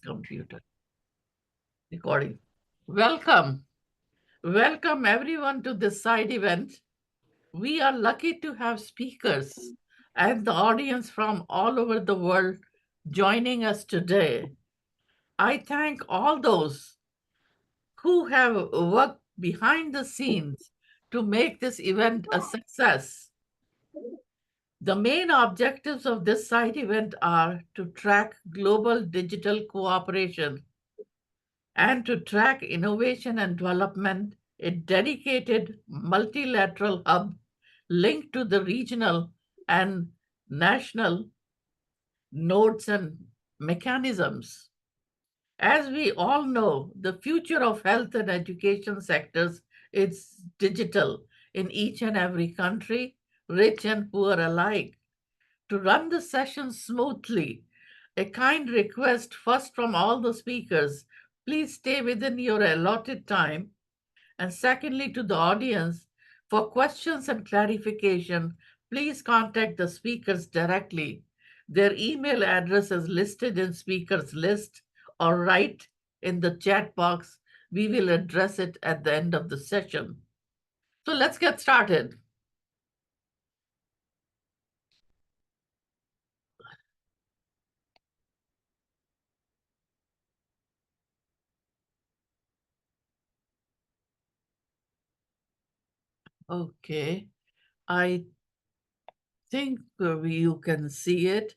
Computer recording. Welcome. Welcome everyone to this side event. We are lucky to have speakers and the audience from all over the world joining us today. I thank all those who have worked behind the scenes to make this event a success. The main objectives of this side event are to track global digital cooperation and to track innovation and development, a dedicated multilateral hub linked to the regional and national nodes and mechanisms. As we all know, the future of health and education sectors is digital in each and every country, rich and poor alike. To run the session smoothly, a kind request first from all the speakers, please stay within your allotted time. And secondly, to the audience, for questions and clarification, please contact the speakers directly. Their email address is listed in speakers list or write in the chat box. We will address it at the end of the session. So let's get started. Okay, I think you can see it.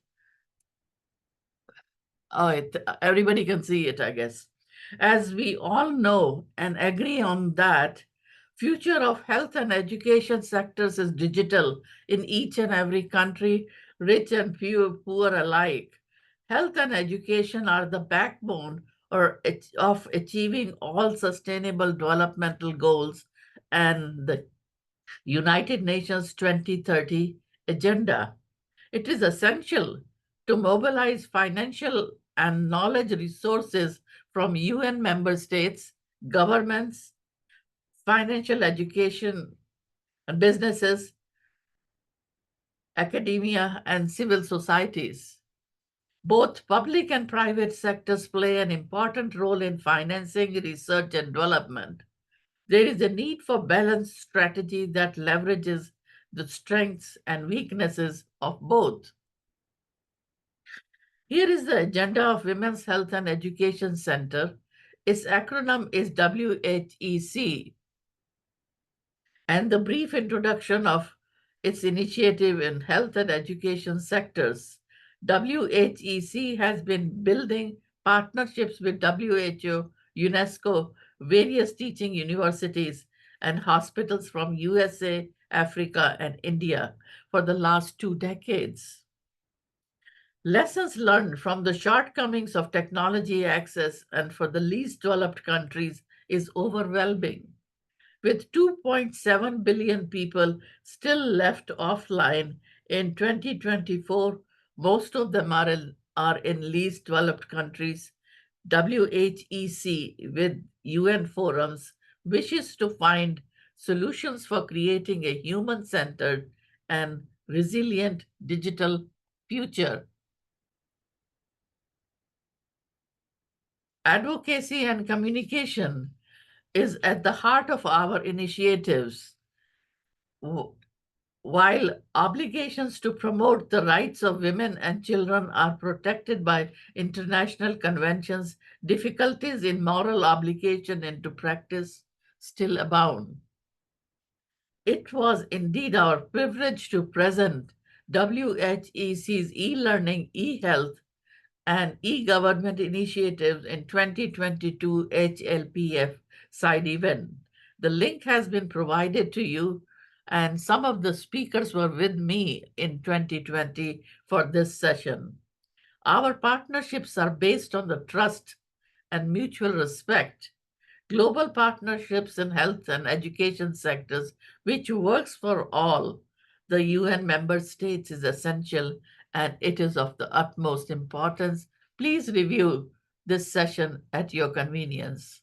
Oh, everybody can see it, I guess. As we all know and agree on that, future of health and education sectors is digital in each and every country, rich and few, poor alike. Health and education are the backbone of achieving all sustainable developmental goals and the United Nations 2030 agenda. It is essential to mobilize financial and knowledge resources from UN member states, governments, financial education and businesses, academia, and civil societies. Both public and private sectors play an important role in financing research and development. There is a need for balanced strategy that leverages the strengths and weaknesses of both. Here is the agenda of Women's Health and Education Center. Its acronym is WHEC, and the brief introduction of its initiative in health and education sectors. WHEC has been building partnerships with WHO, UNESCO, various teaching universities, and hospitals from USA, Africa, and India for the last 2 decades. Lessons learned from the shortcomings of technology access and for the least developed countries is overwhelming. With 2.7 billion people still left offline in 2024, most of them are in least developed countries. WHEC, with UN forums, wishes to find solutions for creating a human centered and resilient digital future. Advocacy and communication is at the heart of our initiatives. While obligations to promote the rights of women and children are protected by international conventions, difficulties in moral obligation into practice still abound. It was indeed our privilege to present WHEC's e-learning, e-health, and e-government initiatives in 2022 HLPF side event. The link has been provided to you, and some of the speakers were with me in 2020 for this session. Our partnerships are based on the trust and mutual respect. Global partnerships in health and education sectors, which works for all the UN member states, is essential and it is of the utmost importance. Please review this session at your convenience.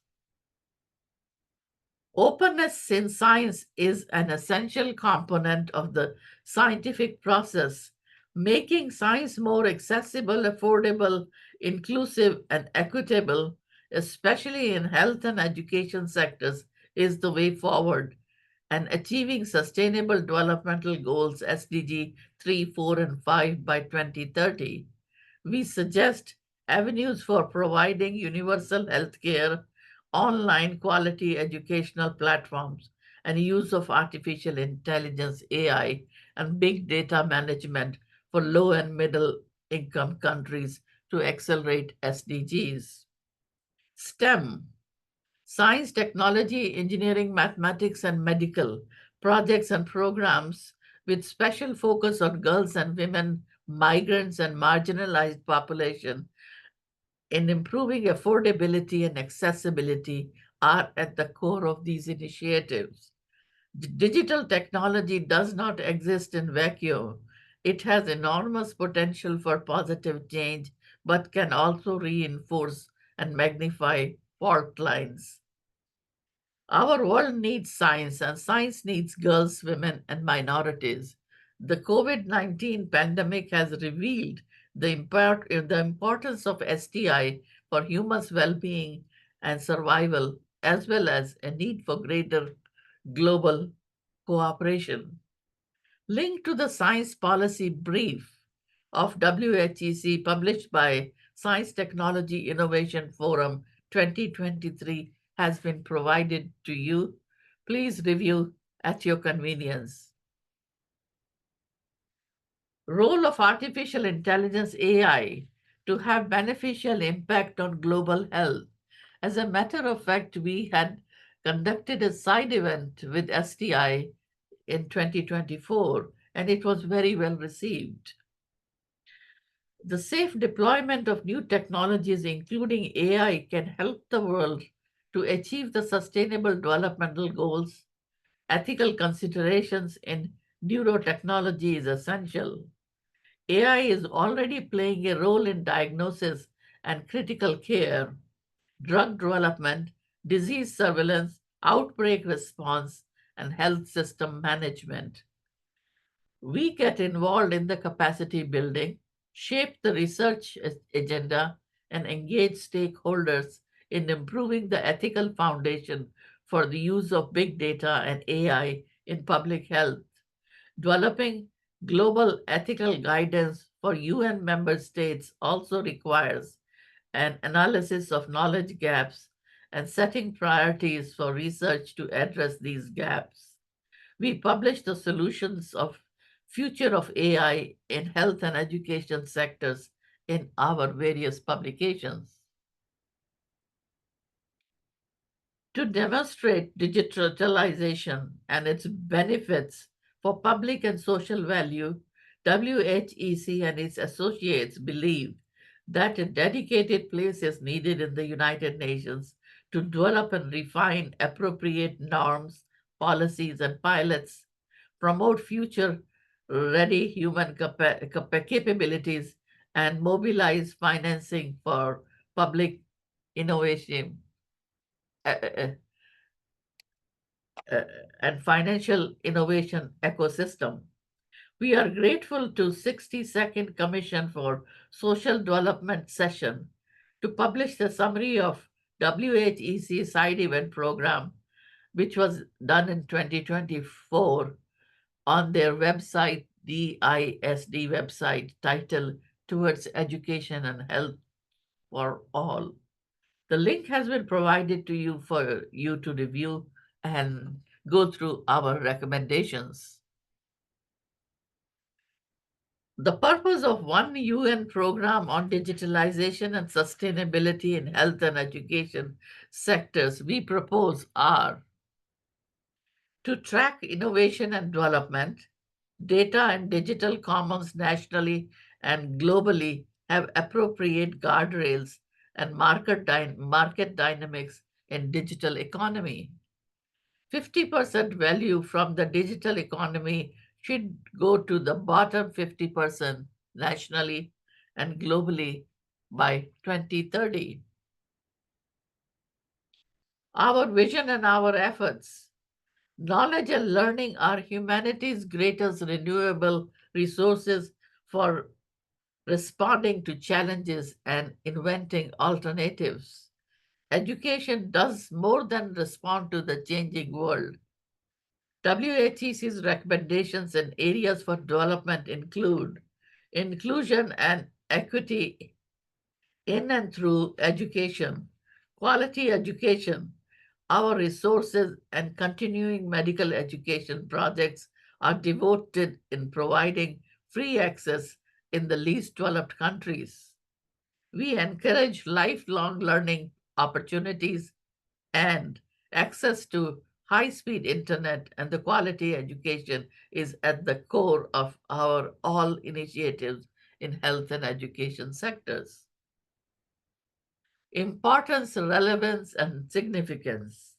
Openness in science is an essential component of the scientific process. Making science more accessible, affordable, inclusive, and equitable, especially in health and education sectors, is the way forward. And achieving Sustainable Developmental Goals SDG 3, 4, and 5 by 2030. We suggest avenues for providing universal health care, online quality educational platforms, and use of artificial intelligence, AI, and big data management for low and middle income countries to accelerate SDGs. STEM, science, technology, engineering, mathematics, and medical projects and programs with special focus on girls and women, migrants, and marginalized population in improving affordability and accessibility are at the core of these initiatives. Digital technology does not exist in vacuum. It has enormous potential for positive change, but can also reinforce and magnify fault lines. Our world needs science, and science needs girls, women, and minorities. The COVID 19 pandemic has revealed the importance of STI for humans' well being and survival, as well as a need for greater global cooperation. Linked to the Science Policy Brief of WHEC published by Science Technology Innovation Forum 2023 has been provided to you. Please review at your convenience. Role of artificial intelligence AI to have beneficial impact on global health. As a matter of fact, we had conducted a side event with STI in 2024, and it was very well received. The safe deployment of new technologies, including AI, can help the world to achieve the sustainable developmental goals. Ethical considerations in neurotechnology is essential. AI is already playing a role in diagnosis and critical care, drug development, disease surveillance, outbreak response, and health system management. We get involved in the capacity building, shape the research agenda, and engage stakeholders in improving the ethical foundation for the use of big data and AI in public health. Developing global ethical guidance for UN member states also requires an analysis of knowledge gaps and setting priorities for research to address these gaps. We publish the solutions of future of AI in health and education sectors in our various publications. To demonstrate digitalization and its benefits for public and social value, WHEC and its associates believe that a dedicated place is needed in the United Nations to develop and refine appropriate norms, policies, and pilots, promote future ready human capabilities, and mobilize financing for public innovation uh, uh, uh, and financial innovation ecosystem. We are grateful to 60-second Commission for Social Development session to publish the summary of WHEC side event program, which was done in 2024 on their website, DISD website, titled Towards Education and Health for All. The link has been provided to you for you to review and go through our recommendations. The purpose of one UN program on digitalization and sustainability in health and education sectors we propose are to track innovation and development, data and digital commons nationally and globally have appropriate guardrails and market dynamics in digital economy. 50% value from the digital economy should go to the bottom 50% nationally and globally by 2030. Our vision and our efforts. Knowledge and learning are humanity's greatest renewable resources for responding to challenges, and inventing alternatives. Education does more than respond to the changing world. WHEC's recommendations and areas for development include inclusion and equity in and through education, quality education. Our resources and continuing medical education projects are devoted in providing free access in the least developed countries. We encourage lifelong learning opportunities and access to high speed internet, and the quality education is at the core of our all initiatives in health and education sectors. Importance, relevance, and significance.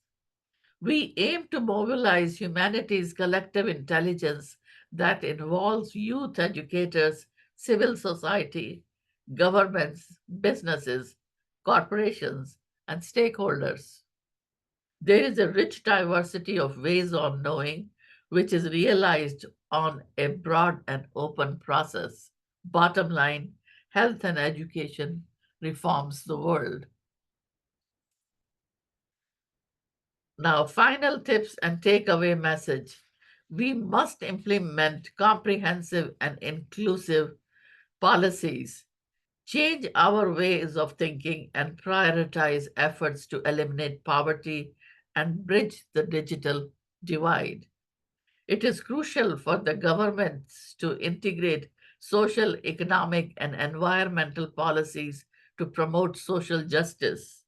We aim to mobilize humanity's collective intelligence that involves youth educators, civil society, governments, businesses, corporations, and stakeholders. There is a rich diversity of ways of knowing, which is realized on a broad and open process. Bottom line, health and education reforms the world. Now, final tips and takeaway message. We must implement comprehensive and inclusive policies, change our ways of thinking, and prioritize efforts to eliminate poverty and bridge the digital divide. It is crucial for the governments to integrate social, economic, and environmental policies to promote social justice.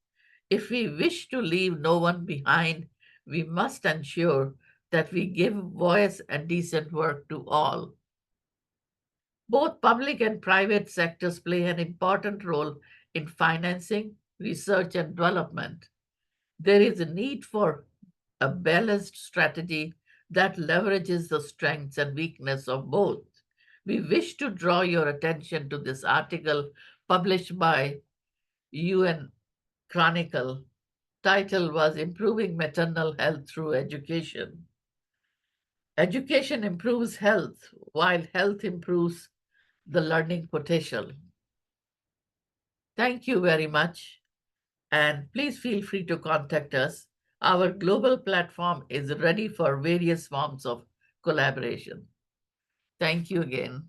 If we wish to leave no one behind, we must ensure that we give voice and decent work to all. Both public and private sectors play an important role in financing, research, and development. There is a need for a balanced strategy that leverages the strengths and weakness of both. We wish to draw your attention to this article published by UN Chronicle. Title was Improving Maternal Health Through Education. Education improves health, while health improves the learning potential. Thank you very much, and please feel free to contact us. Our global platform is ready for various forms of collaboration. Thank you again.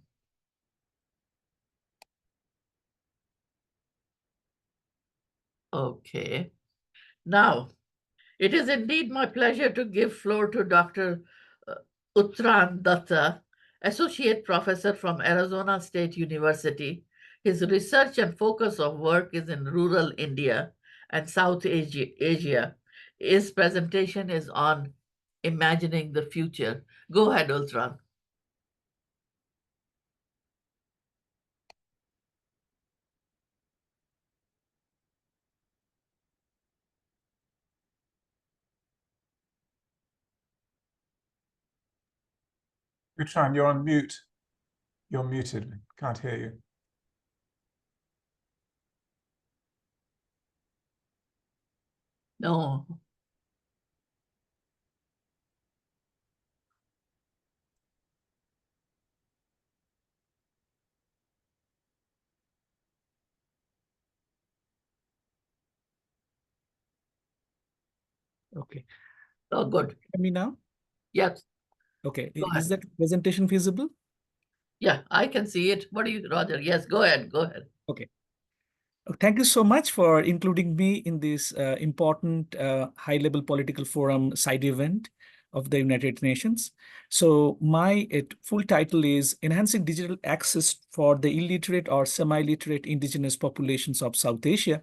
Okay. Now, it is indeed my pleasure to give floor to Dr. Uttran Datta, Associate Professor from Arizona State University. His research and focus of work is in rural India and South Asia. His presentation is on imagining the future. Go ahead, Uttran. Utran, you're on mute. You're muted. Can't hear you. No. Okay. Oh, good. Hear me now? Yes. Okay. Go Is ahead. that presentation feasible? Yeah, I can see it. What do you, Roger? Yes, go ahead. Go ahead. Okay. Thank you so much for including me in this important high-level political forum side event of the United Nations. So my full title is Enhancing Digital Access for the Illiterate or Semi-Literate Indigenous Populations of South Asia.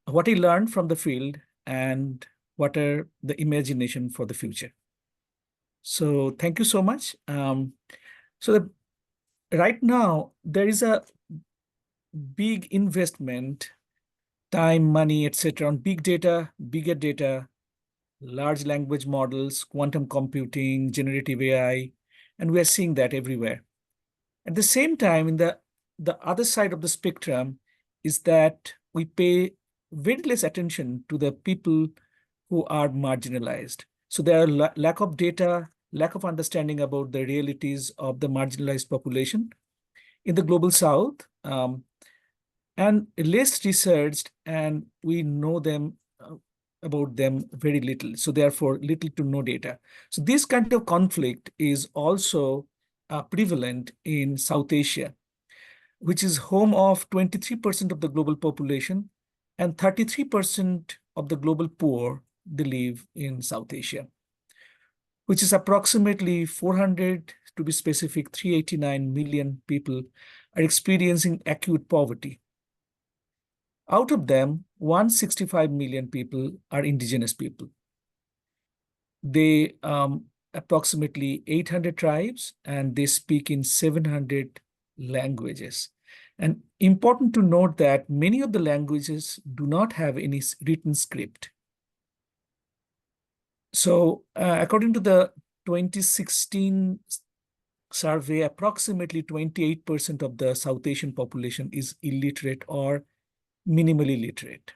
What I learned from the field and what are the imagination for the future. So thank you so much. Right now, there is a big investment, time, money, etc., on big data, bigger data, large language models, quantum computing, generative AI, and we are seeing that everywhere. At the same time, in the other side of the spectrum is that we pay very less attention to the people who are marginalized. So there are lack of data, lack of understanding about the realities of the marginalized population. in the global south, and less researched, and we know them about them very little. So therefore, little to no data. So this kind of conflict is also prevalent in South Asia, which is home of 23% of the global population, and 33% of the global poor, they live in South Asia, which is approximately 400, to be specific, 389 million people are experiencing acute poverty. Out of them, 165 million people are indigenous people. They approximately 800 tribes, and they speak in 700 languages. And important to note that many of the languages do not have any written script. So according to the 2016 survey, approximately 28% of the South Asian population is illiterate or minimally literate.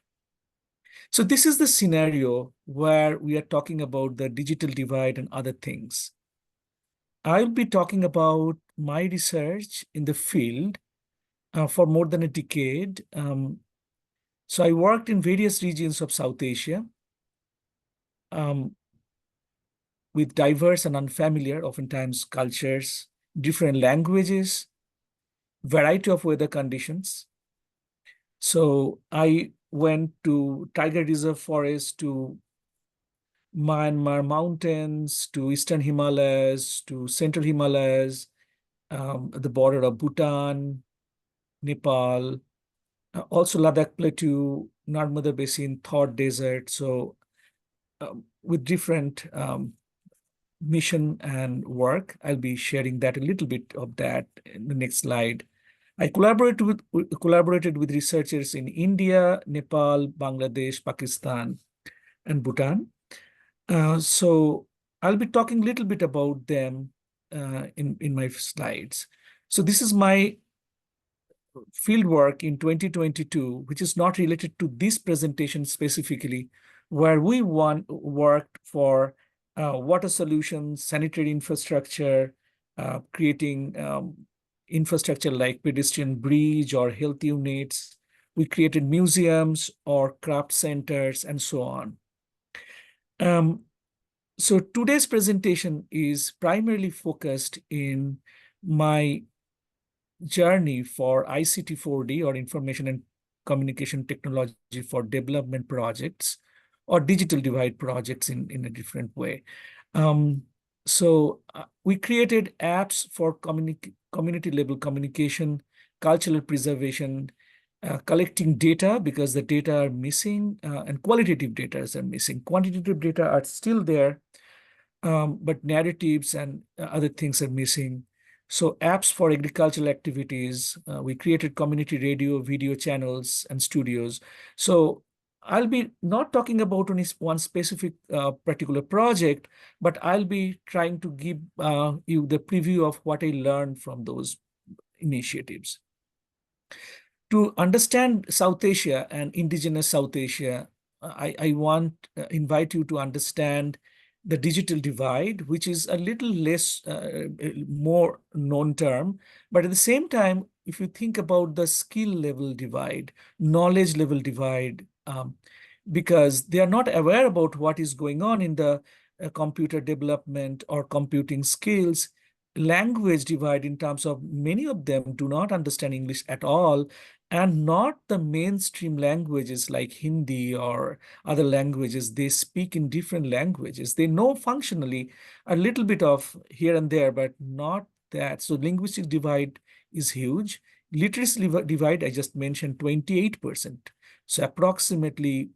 So this is the scenario where we are talking about the digital divide and other things. I'll be talking about my research in the field for more than a decade. So I worked in various regions of South Asia with diverse and unfamiliar, oftentimes, cultures, different languages, variety of weather conditions. So I went to Tiger Reserve Forest, to Myanmar mountains, to Eastern Himalayas, to Central Himalayas, the border of Bhutan, Nepal, also Ladakh Plateau, Narmada Basin, Thor Desert. So with different mission and work, I'll be sharing that, a little bit of that in the next slide. I collaborated with researchers in India, Nepal, Bangladesh, Pakistan, and Bhutan. So I'll be talking a little bit about them in my slides. So this is my fieldwork in 2022, which is not related to this presentation specifically, where we worked for water solutions, sanitary infrastructure, creating infrastructure like pedestrian bridge or health units. We created museums or craft centers and so on. So today's presentation is primarily focused in my journey for ICT 4D, or Information and Communication Technology for Development projects, or digital divide projects in a different way. So we created apps for community level communication, cultural preservation, collecting data because the data are missing, and qualitative data are missing. Quantitative data are still there, but narratives and other things are missing. So apps for agricultural activities, we created community radio, video channels, and studios. So I'll be not talking about only one specific particular project, but I'll be trying to give you the preview of what I learned from those initiatives. To understand South Asia and indigenous South Asia, I want invite you to understand the digital divide, which is a little less, more known term. But at the same time, if you think about the skill level divide, knowledge level divide, because they are not aware about what is going on in the computer development or computing skills, language divide in terms of many of them do not understand English at all, and not the mainstream languages like Hindi or other languages. They speak in different languages. They know functionally a little bit of here and there, but not that. So linguistic divide is huge. Literacy divide, I just mentioned 28%. So approximately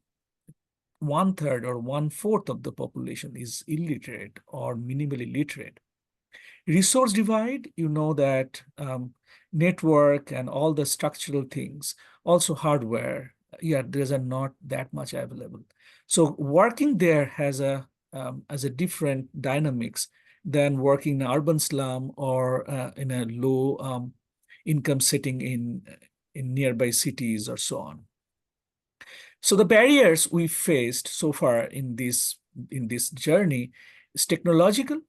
1/3 or 1/4 of the population is illiterate or minimally literate. Resource divide, you know that network and all the structural things, also hardware, yeah, there's not that much available. So working there has a different dynamics than working in an urban slum or in a low income setting in nearby cities or so on. So the barriers we faced so far in this journey is technological.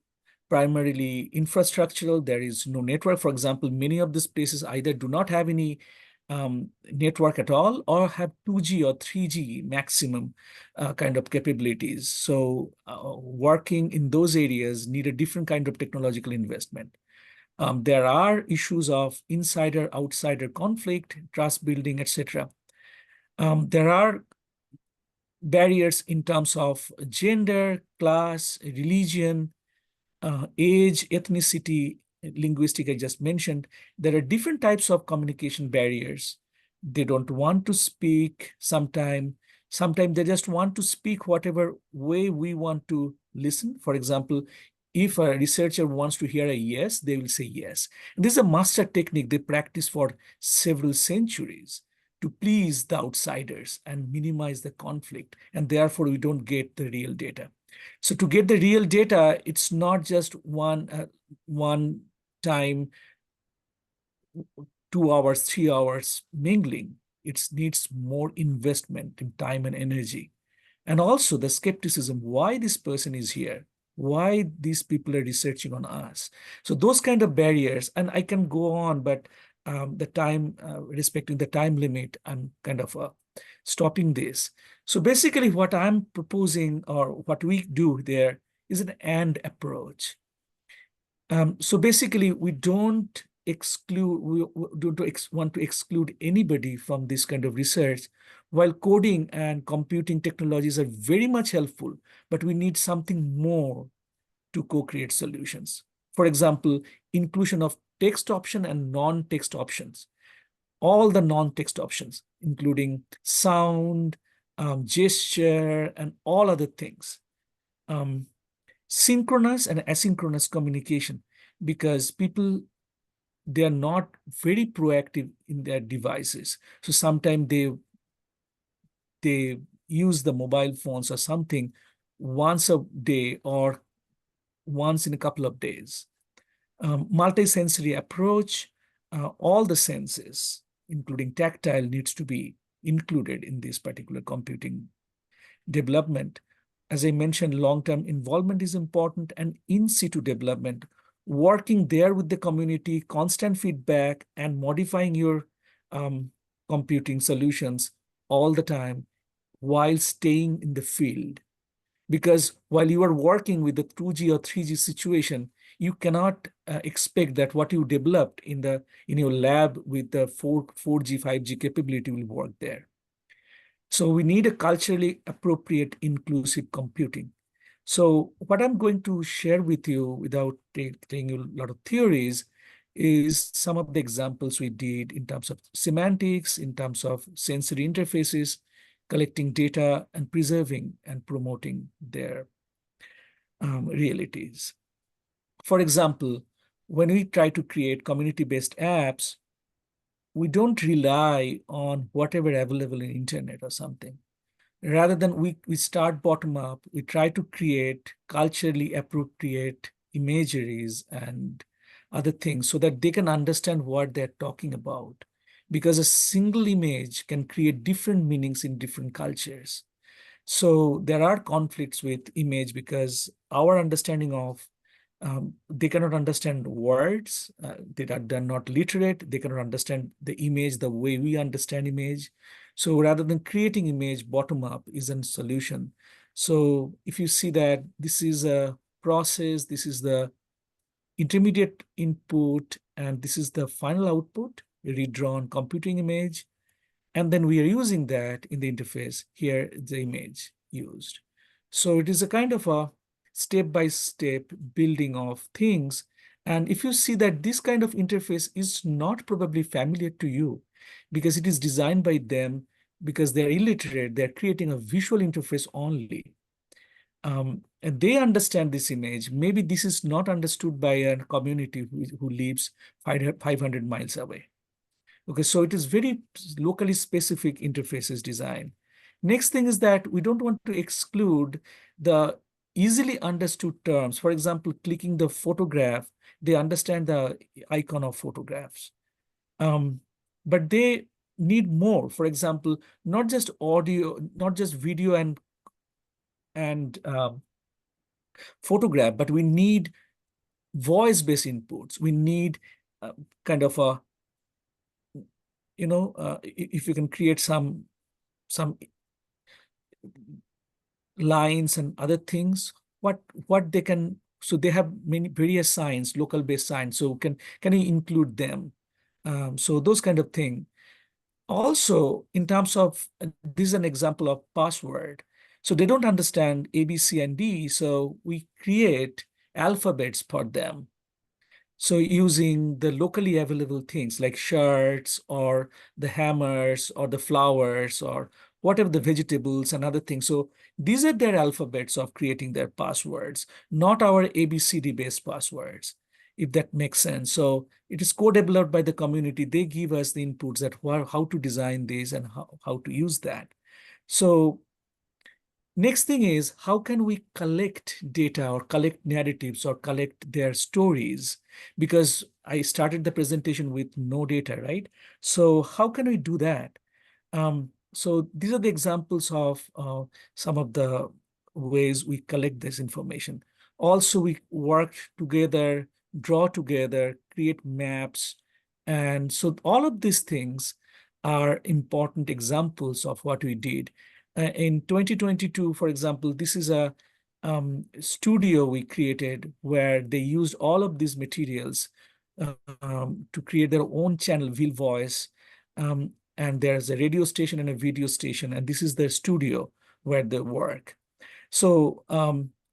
primarily infrastructural. There is no network. For example, many of these places either do not have any network at all or have 2G or 3G maximum kind of capabilities. So working in those areas need a different kind of technological investment. There are issues of insider-outsider conflict, trust building, etc. There are barriers in terms of gender, class, religion, age, ethnicity, linguistic, I just mentioned. There are different types of communication barriers. They don't want to speak sometimes. Sometimes they just want to speak whatever way we want to listen. For example, if a researcher wants to hear a yes, they will say yes. This is a master technique they practice for several centuries to please the outsiders and minimize the conflict. And therefore, we don't get the real data. So to get the real data, it's not just one time, 2 hours, 3 hours mingling. It needs more investment in time and energy. And also the skepticism, why this person is here, why these people are researching on us. So those kind of barriers, and I can go on, but the time, respecting the time limit, I'm kind of stopping this. So basically what I'm proposing, or what we do there, is an and approach. So basically we don't exclude, we don't want to exclude anybody from this kind of research. While coding and computing technologies are very much helpful, but we need something more to co-create solutions. For example, inclusion of text option and non-text options. All the non-text options, including sound, gesture, and all other things. Synchronous and asynchronous communication, because people, they are not very proactive in their devices. So sometimes they use the mobile phones or something once a day or once in a couple of days. Multisensory approach, all the senses, including tactile, needs to be included in this particular computing development. As I mentioned, long-term involvement is important, and in situ development, working there with the community, constant feedback, and modifying your computing solutions all the time while staying in the field. Because while you are working with the 2G or 3G situation, you cannot expect that what you developed in your lab with the 4G, 5G capability will work there. So we need a culturally appropriate, inclusive computing. So what I'm going to share with you, without telling you a lot of theories, is some of the examples we did in terms of semantics, in terms of sensory interfaces, collecting data, and preserving and promoting their realities. For example, when we try to create community-based apps, we don't rely on whatever available in internet or something. Rather than we start bottom up, we try to create culturally appropriate imageries and other things so that they can understand what they're talking about. Because a single image can create different meanings in different cultures. So there are conflicts with image because our understanding of they cannot understand words. They're not literate. They cannot understand the image the way we understand image. So rather than creating image bottom up isn't solution. So if you see that this is a process, this is the intermediate input, and this is the final output, a redrawn computing image. And then we are using that in the interface. Here, the image used. So it is a kind of a step-by-step building of things. And if you see that this kind of interface is not probably familiar to you because it is designed by them, because they're illiterate, they're creating a visual interface only. And they understand this image. Maybe this is not understood by a community who lives 500 miles away. Okay, so it is very locally specific interfaces design. Next thing is that we don't want to exclude the easily understood terms. For example, clicking the photograph, they understand the icon of photographs. But they need more. For example, not just audio, not just video and photograph, but we need voice-based inputs. We need kind of a, if you can create some lines and other things, what they can, so they have many various signs, local based signs, so can you include them? So those kind of thing. Also, in terms of, this is an example of password. So they don't understand A, B, C, and D, so we create alphabets for them. So using the locally available things like shirts or the hammers or the flowers or whatever the vegetables and other things. So these are their alphabets of creating their passwords, not our ABCD based passwords, if that makes sense. So it is co-developed by the community. They give us the inputs that how to design this and how to use that. So next thing is, how can we collect data or collect narratives or collect their stories? Because I started the presentation with no data, right? So how can we do that? So these are the examples of some of the ways we collect this information. Also, we work together, draw together, create maps. And so all of these things are important examples of what we did. In 2022, for example, this is a studio we created where they used all of these materials to create their own channel, Will Voice. And there's a radio station and a video station, and this is their studio where they work. So,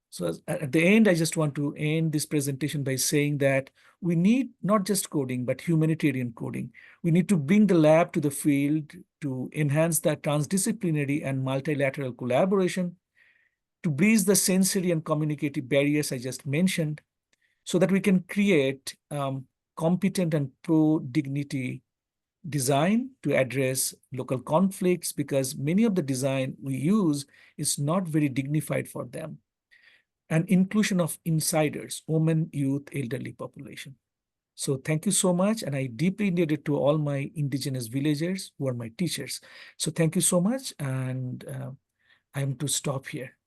so at the end, I just want to end this presentation by saying that we need not just coding, but humanitarian coding. We need to bring the lab to the field to enhance that transdisciplinary and multilateral collaboration, to bridge the sensory and communicative barriers I just mentioned, so that we can create competent and pro-dignity design to address local conflicts, because many of the design we use is not very dignified for them. And inclusion of insiders, women, youth, elderly population. So thank you so much. And I deeply indebted to all my indigenous villagers who are my teachers. So thank you so much. And I'm to stop here.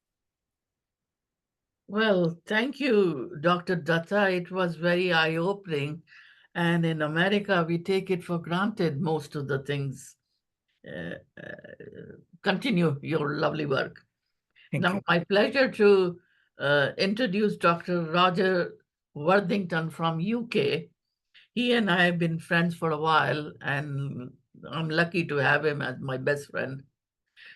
Well, thank you, Dr. Datta. It was very eye-opening. And in America, we take it for granted, most of the things. Continue your lovely work. Thank Now, you. my pleasure to introduce Dr. Roger Worthington from UK. He and I have been friends for a while, and I'm lucky to have him as my best friend.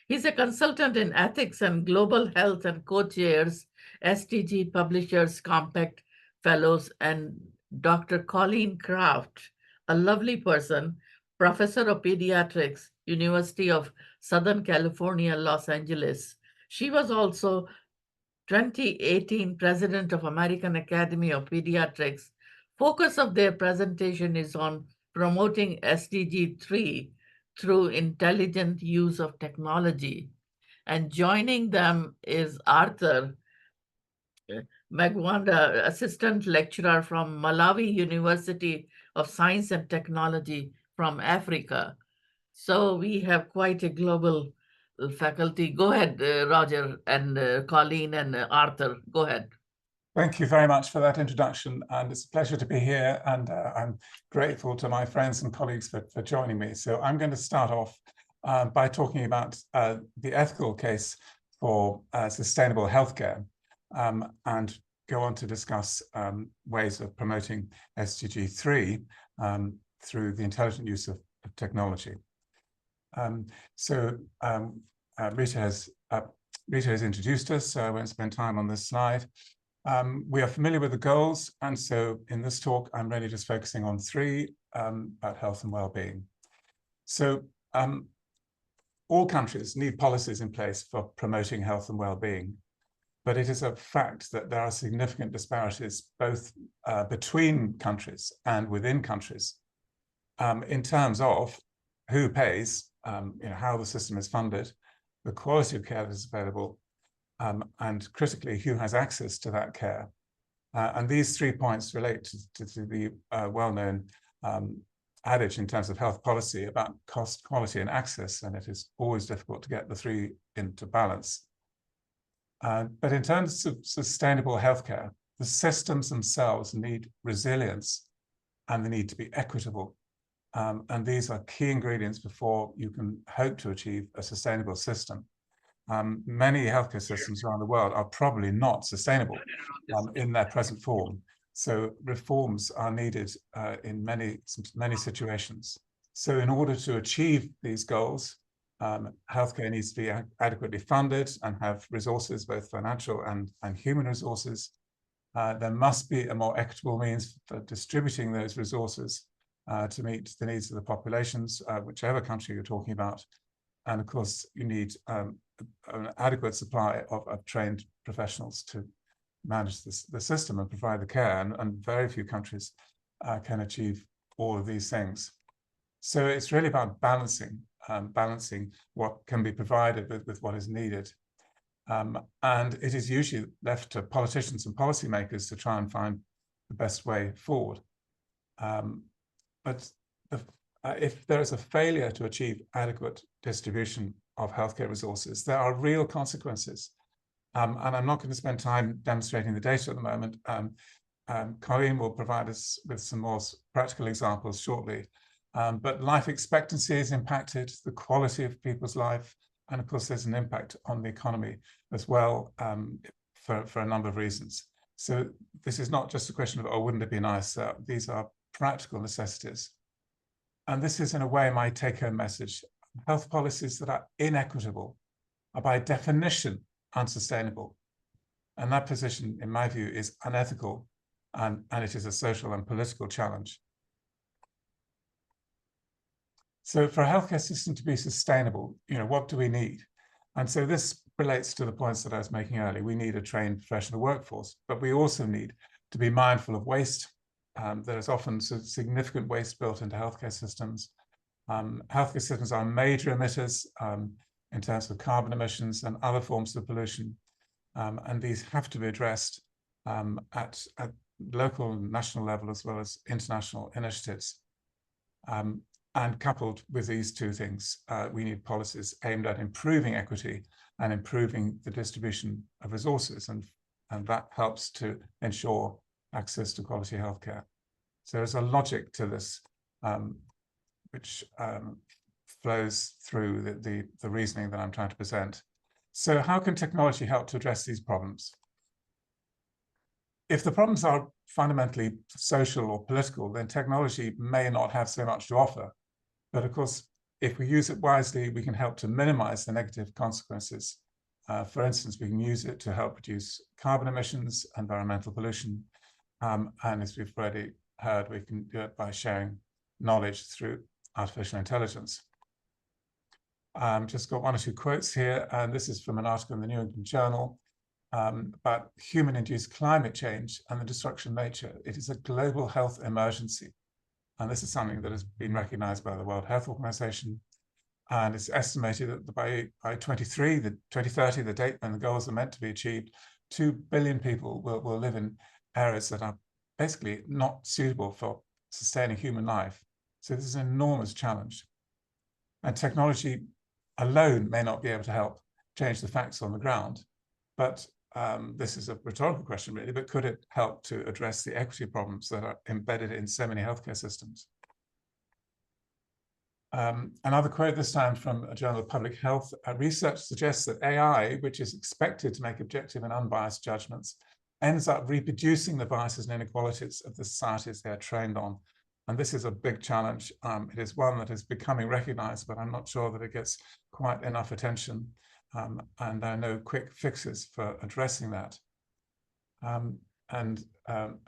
He's a consultant in ethics and global health and co-chairs SDG Publishers Compact Fellows, and Dr. Colleen Kraft, a lovely person, professor of pediatrics, University of Southern California, Los Angeles. She was also 2018 president of American Academy of Pediatrics. Focus of their presentation is on promoting SDG 3 through intelligent use of technology. And joining them is Arthur Magwanda, assistant lecturer from Malawi University of Science and Technology from Africa. So we have quite a global faculty. Go ahead, Roger and Colleen and Arthur. Go ahead. Thank you very much for that introduction, and it's a pleasure to be here, and I'm grateful to my friends and colleagues for joining me. So I'm going to start off by talking about the ethical case for sustainable healthcare, and go on to discuss ways of promoting SDG 3 through the intelligent use of technology. Rita has introduced us, so I won't spend time on this slide. We are familiar with the goals, and so in this talk, I'm really just focusing on 3 about health and well-being. So all countries need policies in place for promoting health and well-being, but it is a fact that there are significant disparities both between countries and within countries in terms of who pays, how the system is funded, the quality of care that is available, and critically, who has access to that care. And these 3 points relate to the well-known adage in terms of health policy about cost, quality, and access, and it is always difficult to get the 3 into balance. But in terms of sustainable healthcare, the systems themselves need resilience and they need to be equitable. And these are key ingredients before you can hope to achieve a sustainable system. Many healthcare systems around the world are probably not sustainable in their present form. So reforms are needed in many situations. So in order to achieve these goals, healthcare needs to be adequately funded and have resources, both financial and human resources. There must be a more equitable means for distributing those resources to meet the needs of the populations, whichever country you're talking about. And of course, you need an adequate supply of trained professionals to manage the system and provide the care. And very few countries can achieve all of these things. So it's really about balancing what can be provided with what is needed. And it is usually left to politicians and policymakers to try and find the best way forward. But if there is a failure to achieve adequate distribution of healthcare resources, there are real consequences. And I'm not going to spend time demonstrating the data at the moment. Colleen will provide us with some more practical examples shortly. But life expectancy is impacted, the quality of people's life, and of course, there's an impact on the economy as well for a number of reasons. So this is not just a question of, oh, wouldn't it be nice? These are practical necessities. And this is, in a way, my take-home message. Health policies that are inequitable are by definition unsustainable. And that position, in my view, is unethical, and it is a social and political challenge. So for a healthcare system to be sustainable, what do we need? And so this relates to the points that I was making earlier. We need a trained professional workforce, but we also need to be mindful of waste. There is often significant waste built into healthcare systems. Healthcare systems are major emitters in terms of carbon emissions and other forms of pollution. And these have to be addressed at local and national level, as well as international initiatives. And coupled with these two things, we need policies aimed at improving equity and improving the distribution of resources. And that helps to ensure access to quality healthcare. So there's a logic to this, which flows through the reasoning that I'm trying to present. So how can technology help to address these problems? If the problems are fundamentally social or political, then technology may not have so much to offer. But of course, if we use it wisely, we can help to minimize the negative consequences. For instance, we can use it to help reduce carbon emissions, environmental pollution. And as we've already heard, we can do it by sharing knowledge through artificial intelligence. Just got one or two quotes here, and this is from an article in the New England Journal about human-induced climate change and the destruction of nature. It is a global health emergency. And this is something that has been recognized by the World Health Organization. And it's estimated that by 2030, the date when the goals are meant to be achieved, 2 billion people will live in areas that are basically not suitable for sustaining human life. So this is an enormous challenge. And technology alone may not be able to help change the facts on the ground. But this is a rhetorical question, really, but could it help to address the equity problems that are embedded in so many healthcare systems? Another quote, this time from a journal of public health. Research suggests that AI, which is expected to make objective and unbiased judgments, ends up reproducing the biases and inequalities of the societies they are trained on. And this is a big challenge. It is one that is becoming recognized, but I'm not sure that it gets quite enough attention. And there are no quick fixes for addressing that.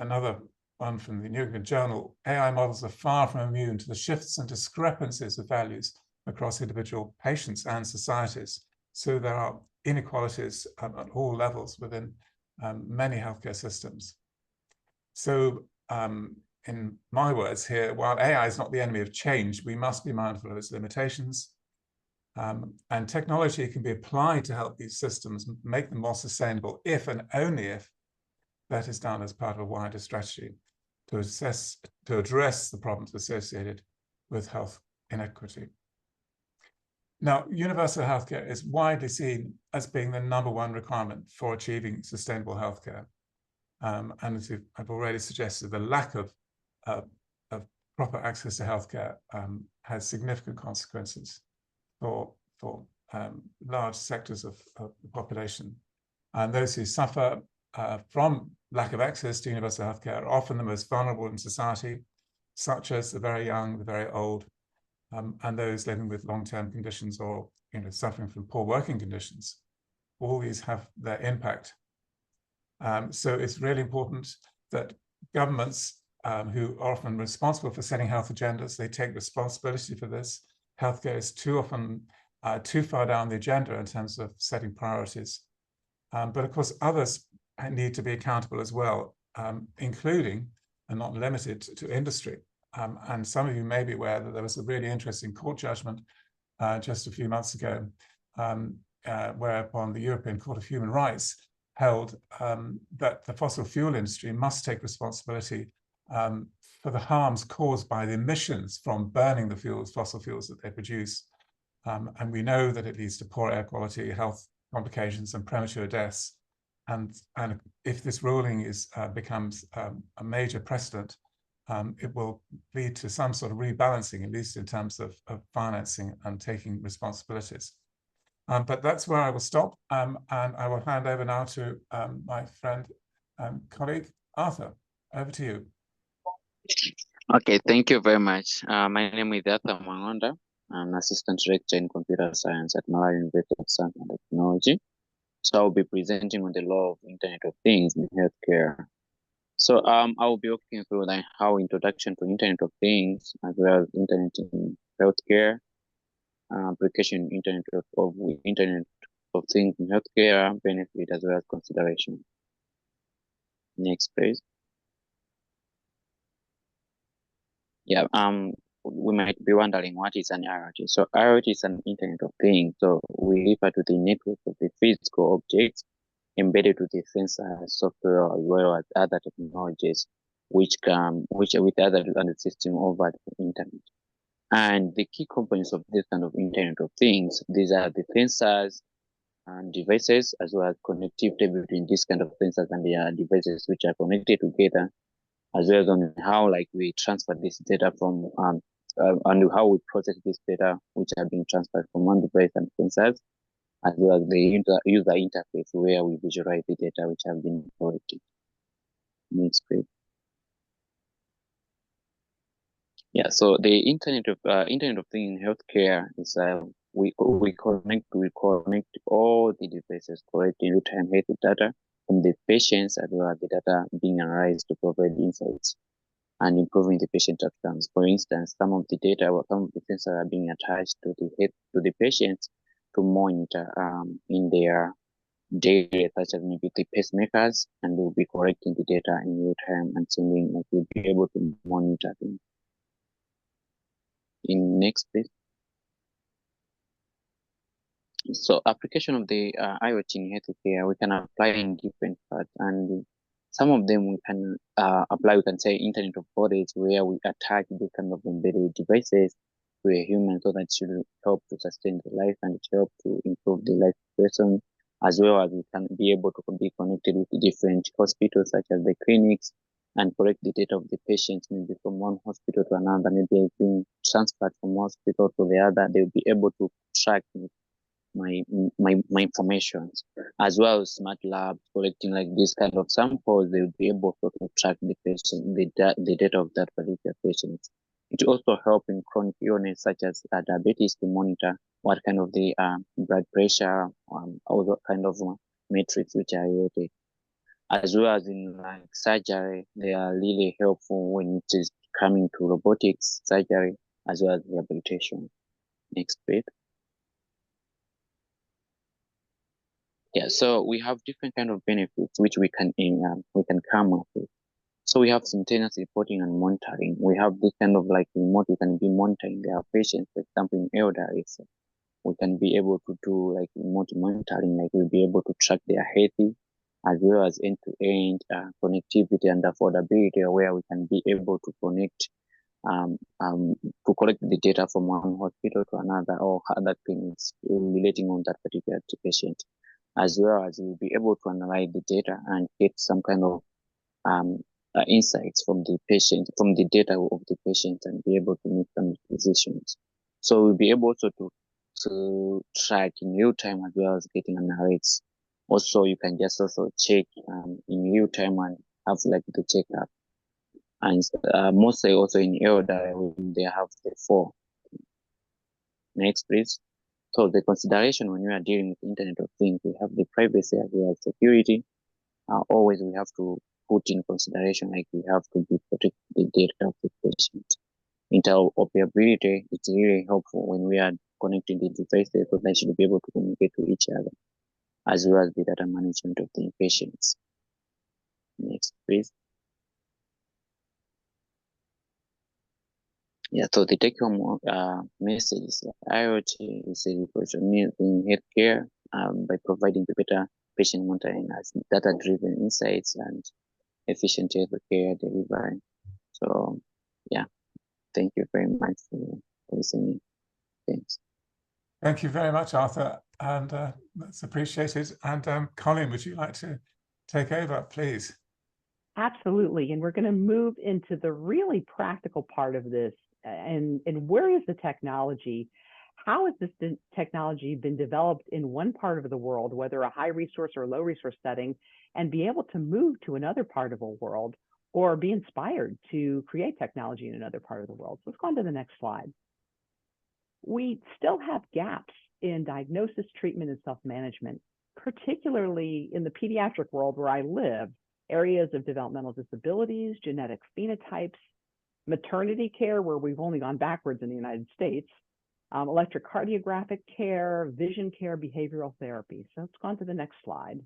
Another one from the New England Journal, AI models are far from immune to the shifts and discrepancies of values across individual patients and societies. So there are inequalities at all levels within many healthcare systems. So in my words here, while AI is not the enemy of change, we must be mindful of its limitations. And technology can be applied to help these systems make them more sustainable if and only if that is done as part of a wider strategy to address the problems associated with health inequity. Now, universal healthcare is widely seen as being the #1 requirement for achieving sustainable healthcare. And as I've already suggested, the lack of proper access to healthcare has significant consequences for large sectors of the population. And those who suffer from lack of access to universal healthcare are often the most vulnerable in society, such as the very young, the very old, and those living with long-term conditions or suffering from poor working conditions. All these have their impact. So it's really important that governments who are often responsible for setting health agendas, they take responsibility for this. Healthcare is too often too far down the agenda in terms of setting priorities. But of course, others need to be accountable as well, including and not limited to industry. And some of you may be aware that there was a really interesting court judgment just a few months ago, whereupon the European Court of Human Rights held that the fossil fuel industry must take responsibility for the harms caused by the emissions from burning the fossil fuels that they produce. And we know that it leads to poor air quality, health complications, and premature deaths. And if this ruling becomes a major precedent, it will lead to some sort of rebalancing, at least in terms of financing and taking responsibilities. But that's where I will stop, and I will hand over now to my friend and colleague, Arthur. Over to you. Okay, thank you very much. My name is Arthur Mangonda. I'm an assistant director in computer science at Malawi University of Science and Technology. So I'll be presenting on the law of Internet of Things in healthcare. So I will be walking through how introduction to Internet of Things, as well as Internet in healthcare, application Internet of Things in healthcare, benefit as well as consideration. Next, please. Yeah, we might be wondering what is an IoT. So IoT is an Internet of Things. So we refer to the network of the physical objects embedded with the sensor software as well as other technologies which with other system over the internet. And the key components of this kind of Internet of Things, these are the sensors and devices, as well as connectivity between these kind of sensors and their devices which are connected together, as well as on how we transfer this data from and how we process this data which are being transferred from one device and sensors, as well as the user interface where we visualize the data which have been collected. Next, please. Yeah, so the Internet of Things in healthcare is we connect all the devices, collecting real-time health data from the patients, as well as the data being analyzed to provide insights and improving the patient outcomes. For instance, some of the data or some of the sensors are being attached to the patients to monitor in their daily, such as maybe the pacemakers, and we'll be collecting the data in real time and sending, we'll be able to monitor them. In next, please. So application of the IoT in healthcare, we can apply in different parts, and some of them we can apply, we can say Internet of Bodies, where we attach this kind of embedded devices to a human so that it should help to sustain the life and it help to improve the life of the person, as well as we can be able to be connected with different hospitals such as the clinics and collect the data of the patients, maybe from one hospital to another, maybe being transferred from one hospital to the other. They'll be able to track my information, as well as smart labs collecting this kind of samples. They'll be able to track the patient, the data of that particular patient. It also helps in chronic illness such as diabetes to monitor what kind of the blood pressure, all the kind of metrics which are related. As well as in surgery, they are really helpful when it is coming to robotics surgery, as well as rehabilitation. Next, please. Yeah, so we have different kind of benefits which we can come up with. So we have simultaneous reporting and monitoring. We have this kind of remote, we can be monitoring their patients, for example, in elderly. So we can be able to do remote monitoring, we'll be able to track their health, as well as end-to-end connectivity and affordability, where we can be able to connect to collect the data from one hospital to another or other clinics relating on that particular patient, as well as we'll be able to analyze the data and get some kind of insights from the patient, from the data of the patient, and be able to make some decisions. So we'll be able also to track in real time as well as getting analytics. Also, you can just also check in real time and have like the checkup. And mostly also in elder when they have the four. Next, please. So the consideration when we are dealing with Internet of Things, we have the privacy as well as security. Always we have to put in consideration, like we have to be protect the data of the patient. Interoperability, it's really helpful when we are connecting the devices so they should be able to communicate to each other, as well as the data management of the patients. Next, please. Yeah, so the take-home message is IoT is a revolution in healthcare by providing the better patient monitoring as data-driven insights and efficient healthcare delivery. So, yeah, thank you very much for listening. Thanks. Thank you very much, Arthur, and that's appreciated. And Colin, would you like to take over, please? Absolutely. And we're going to move into the really practical part of this. And where is the technology? How has this technology been developed in one part of the world, whether a high resource or low resource setting, and be able to move to another part of the world or be inspired to create technology in another part of the world? So let's go on to the next slide. We still have gaps in diagnosis, treatment, and self-management, particularly in the pediatric world where I live. Areas of developmental disabilities, genetic phenotypes, maternity care, where we've only gone backwards in the United States, electrocardiographic care, vision care, behavioral therapy. So let's go on to the next slide.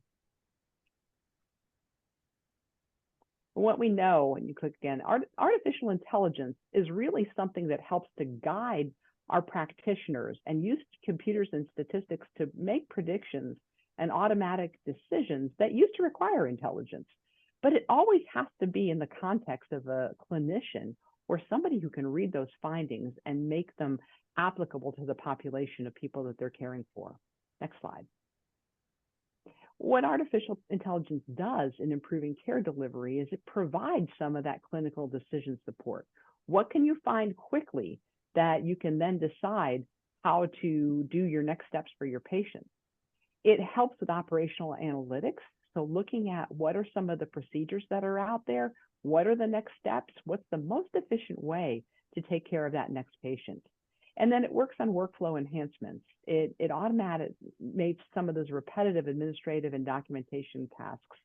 What we know, and you click again, artificial intelligence is really something that helps to guide our practitioners and use computers and statistics to make predictions and automatic decisions that used to require intelligence. But it always has to be in the context of a clinician or somebody who can read those findings and make them applicable to the population of people that they're caring for. Next slide. What artificial intelligence does in improving care delivery is it provides some of that clinical decision support. What can you find quickly that you can then decide how to do your next steps for your patient? It helps with operational analytics. So looking at what are some of the procedures that are out there, what are the next steps, what's the most efficient way to take care of that next patient. And then it works on workflow enhancements. It automates some of those repetitive administrative and documentation tasks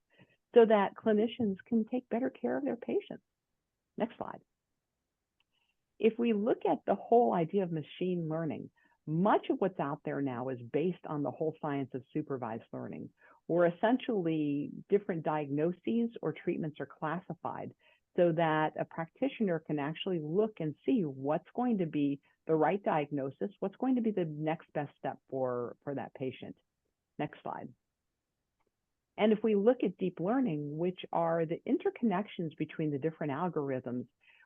so that clinicians can take better care of their patients. Next slide. If we look at the whole idea of machine learning, much of what's out there now is based on the whole science of supervised learning, where essentially different diagnoses or treatments are classified so that a practitioner can actually look and see what's going to be the right diagnosis, what's going to be the next best step for that patient. Next slide. And if we look at deep learning, which are the interconnections between the different algorithms,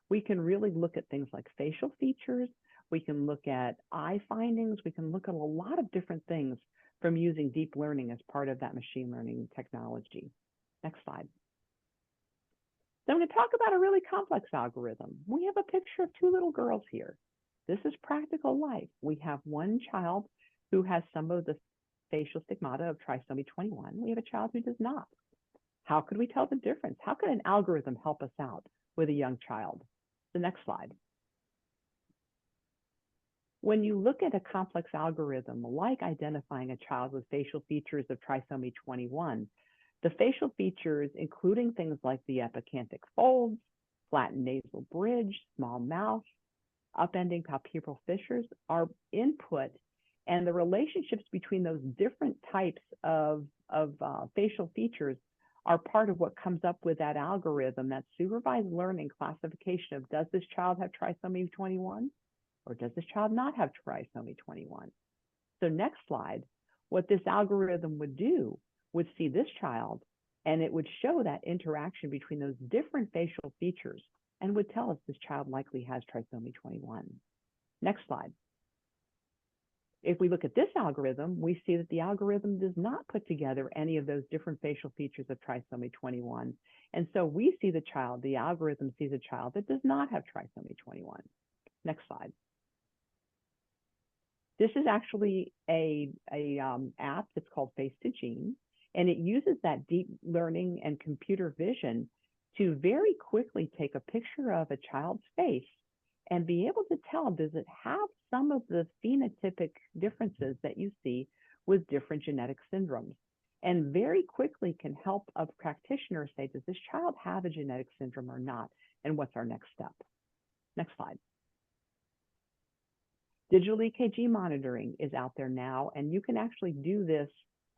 we can really look at things like facial features, we can look at eye findings, we can look at a lot of different things from using deep learning as part of that machine learning technology. Next slide. So I'm going to talk about a really complex algorithm. We have a picture of two little girls here. This is practical life. We have one child who has some of the facial stigmata of trisomy 21. We have a child who does not. How could we tell the difference? How could an algorithm help us out with a young child? The next slide. When you look at a complex algorithm, like identifying a child with facial features of trisomy 21, the facial features, including things like the epicanthic folds, flattened nasal bridge, small mouth, upending palpebral fissures, are input, and the relationships between those different types of facial features are part of what comes up with that algorithm, that supervised learning classification of, does this child have trisomy 21? Or does this child not have trisomy 21? So next slide, what this algorithm would do would see this child, and it would show that interaction between those different facial features and would tell us this child likely has trisomy 21. Next slide. If we look at this algorithm, we see that the algorithm does not put together any of those different facial features of trisomy 21. And so we see the child, the algorithm sees a child that does not have trisomy 21. Next slide. This is actually a app that's called Face to Gene, and it uses that deep learning and computer vision to very quickly take a picture of a child's face and be able to tell, does it have some of the phenotypic differences that you see with different genetic syndromes? And very quickly can help a practitioner say, does this child have a genetic syndrome or not? And what's our next step? Next slide. Digital EKG monitoring is out there now, and you can actually do this,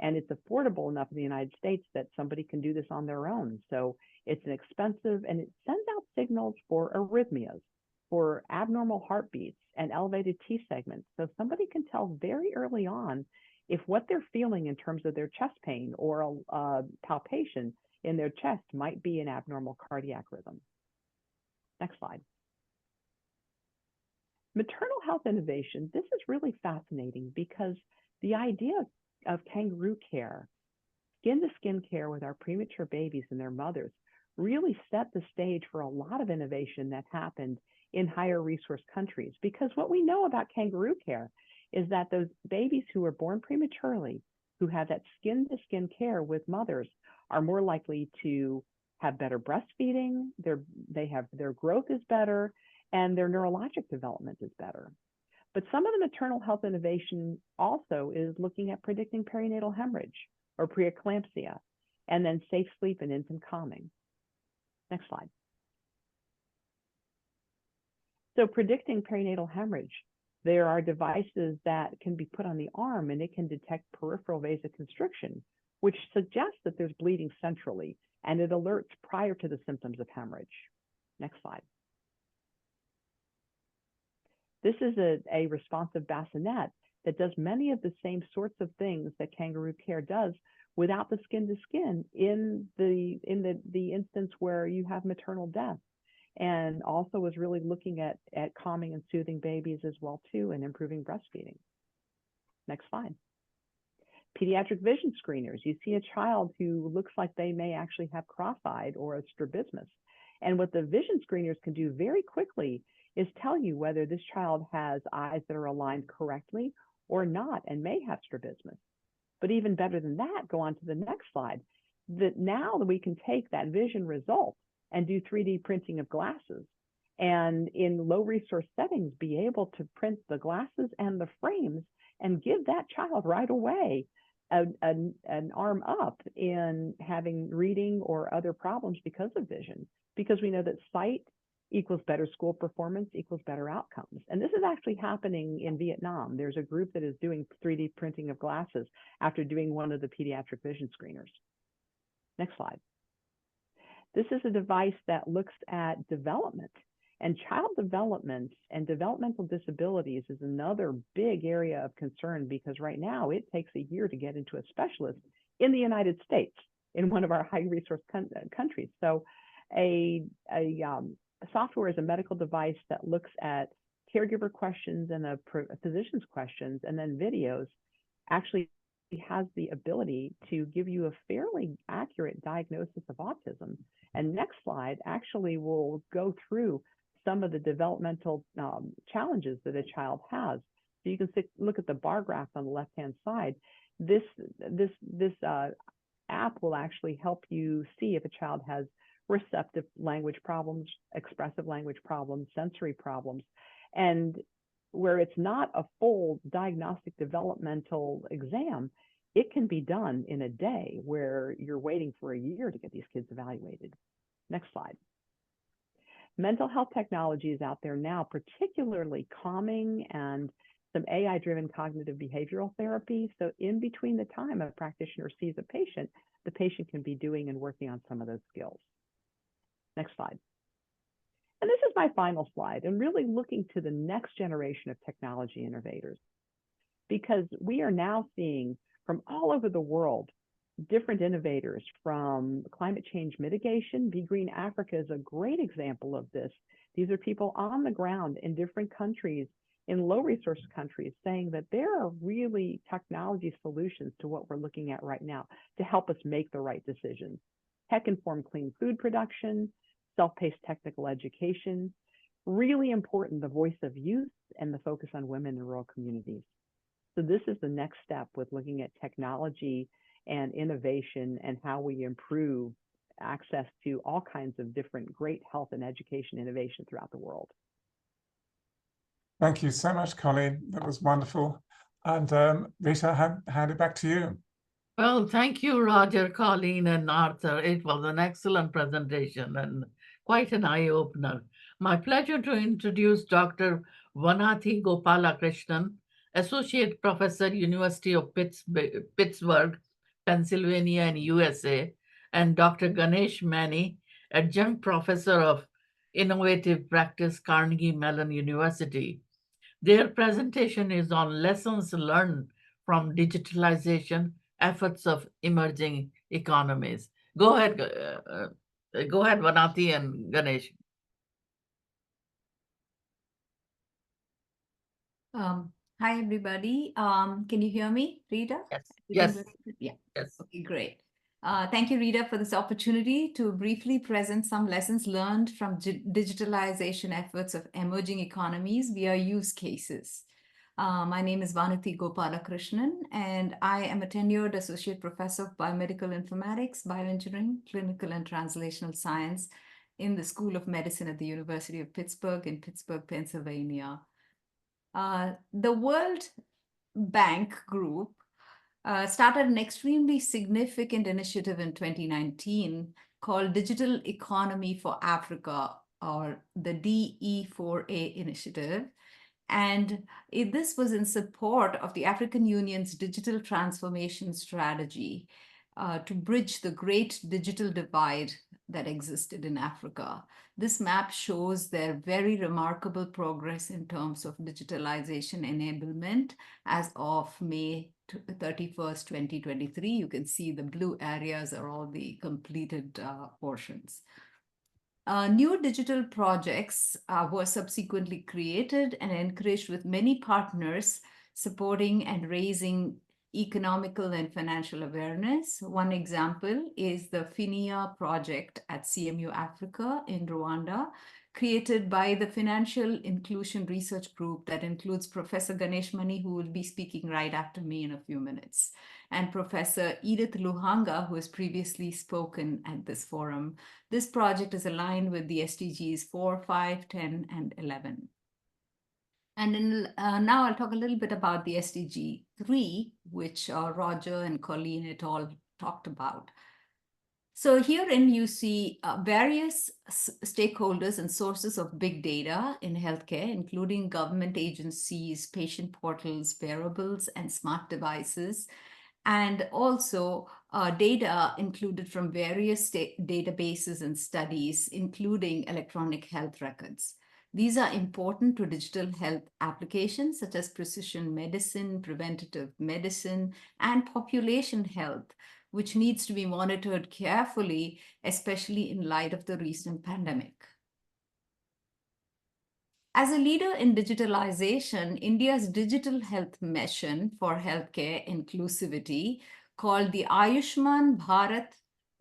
and it's affordable enough in the United States that somebody can do this on their own. So it's inexpensive, and it sends out signals for arrhythmias, for abnormal heartbeats, and elevated T segments. So somebody can tell very early on if what they're feeling in terms of their chest pain or a palpation in their chest might be an abnormal cardiac rhythm. Next slide. Maternal health innovation, this is really fascinating because the idea of kangaroo care, skin-to-skin care with our premature babies and their mothers, really set the stage for a lot of innovation that happened in higher resource countries. Because what we know about kangaroo care is that those babies who are born prematurely, who have that skin-to-skin care with mothers, are more likely to have better breastfeeding, their growth is better, and their neurologic development is better. But some of the maternal health innovation also is looking at predicting perinatal hemorrhage or preeclampsia, and then safe sleep and infant calming. Next slide. So predicting perinatal hemorrhage, there are devices that can be put on the arm and it can detect peripheral vasoconstriction, which suggests that there's bleeding centrally, and it alerts prior to the symptoms of hemorrhage. Next slide. This is a responsive bassinet that does many of the same sorts of things that kangaroo care does without the skin-to-skin in the instance where you have maternal death, and also is really looking at calming and soothing babies as well too, and improving breastfeeding. Next slide. Pediatric vision screeners. You see a child who looks like they may actually have cross-eyed or a strabismus, and what the vision screeners can do very quickly is tell you whether this child has eyes that are aligned correctly or not and may have strabismus. But even better than that, go on to the next slide, that now that we can take that vision result and do 3D printing of glasses, and in low resource settings be able to print the glasses and the frames and give that child right away an arm up in having reading or other problems because of vision, because we know that sight equals better school performance, equals better outcomes. And this is actually happening in Vietnam. There's a group that is doing 3D printing of glasses after doing one of the pediatric vision screeners. Next slide. This is a device that looks at development, and child development and developmental disabilities is another big area of concern, because right now it takes a year to get into a specialist in the United States, in one of our high resource countries. So a software is a medical device that looks at caregiver questions and a physician's questions, and then videos actually has the ability to give you a fairly accurate diagnosis of autism. And next slide actually will go through some of the developmental challenges that a child has. So you can look at the bar graph on the left-hand side. This app will actually help you see if a child has receptive language problems, expressive language problems, sensory problems, and where it's not a full diagnostic developmental exam, it can be done in a day, where you're waiting for a year to get these kids evaluated. Next slide. Mental health technology is out there now, particularly calming and some AI-driven cognitive behavioral therapy. So in between the time a practitioner sees a patient, the patient can be doing and working on some of those skills. Next slide. And this is my final slide, and really looking to the next generation of technology innovators, because we are now seeing from all over the world different innovators, from climate change mitigation. Be Green Africa is a great example of this. These are people on the ground in different countries in low resource countries saying that there are really technology solutions to what we're looking at right now to help us make the right decisions. Tech-informed clean food production, self-paced technical education, really important, the voice of youth and the focus on women in rural communities. So this is the next step with looking at technology and innovation and how we improve access to all kinds of different great health and education innovation throughout the world. Thank you so much, Colleen. That was wonderful. And Rita, hand it back to you. Well, thank you, Roger, Colleen, and Arthur. It was an excellent presentation and quite an eye-opener. My pleasure to introduce Dr. Vanathy Gopalakrishnan, Associate Professor, University of Pittsburgh, Pennsylvania, and USA, and Dr. Ganesh Mani, Adjunct Professor of Innovative Practice, Carnegie Mellon University. Their presentation is on lessons learned from digitalization efforts of emerging economies. Go ahead, Vanathy and Ganesh. Hi, everybody. Can you hear me, Rita? Yes. Yeah. Yes. Okay, great. Thank you, Rita, for this opportunity to briefly present some lessons learned from digitalization efforts of emerging economies via use cases. My name is Vanathy Gopalakrishnan, and I am a tenured associate professor of biomedical informatics, bioengineering, clinical and translational science in the School of Medicine at the University of Pittsburgh in Pittsburgh, Pennsylvania. The World Bank Group started an extremely significant initiative in 2019 called Digital Economy for Africa, or the DE4A initiative. And this was in support of the African Union's digital transformation strategy to bridge the great digital divide that existed in Africa. This map shows their very remarkable progress in terms of digitalization enablement as of May 31st, 2023. You can see the blue areas are all the completed portions. New digital projects were subsequently created and encouraged with many partners supporting and raising economical and financial awareness. One example is the FINIA project at CMU Africa in Rwanda, created by the Financial Inclusion Research Group that includes Professor Ganesh Mani, who will be speaking right after me in a few minutes, and Professor Edith Luhanga, who has previously spoken at this forum. This project is aligned with the SDGs 4, 5, 10, and 11. And now I'll talk a little bit about the SDG 3, which Roger and Colleen et al. Talked about. So herein you see various stakeholders and sources of big data in healthcare, including government agencies, patient portals, wearables, and smart devices, and also data included from various databases and studies, including electronic health records. These are important to digital health applications such as precision medicine, preventative medicine, and population health, which needs to be monitored carefully, especially in light of the recent pandemic. As a leader in digitalization, India's digital health mission for healthcare inclusivity, called the Ayushman Bharat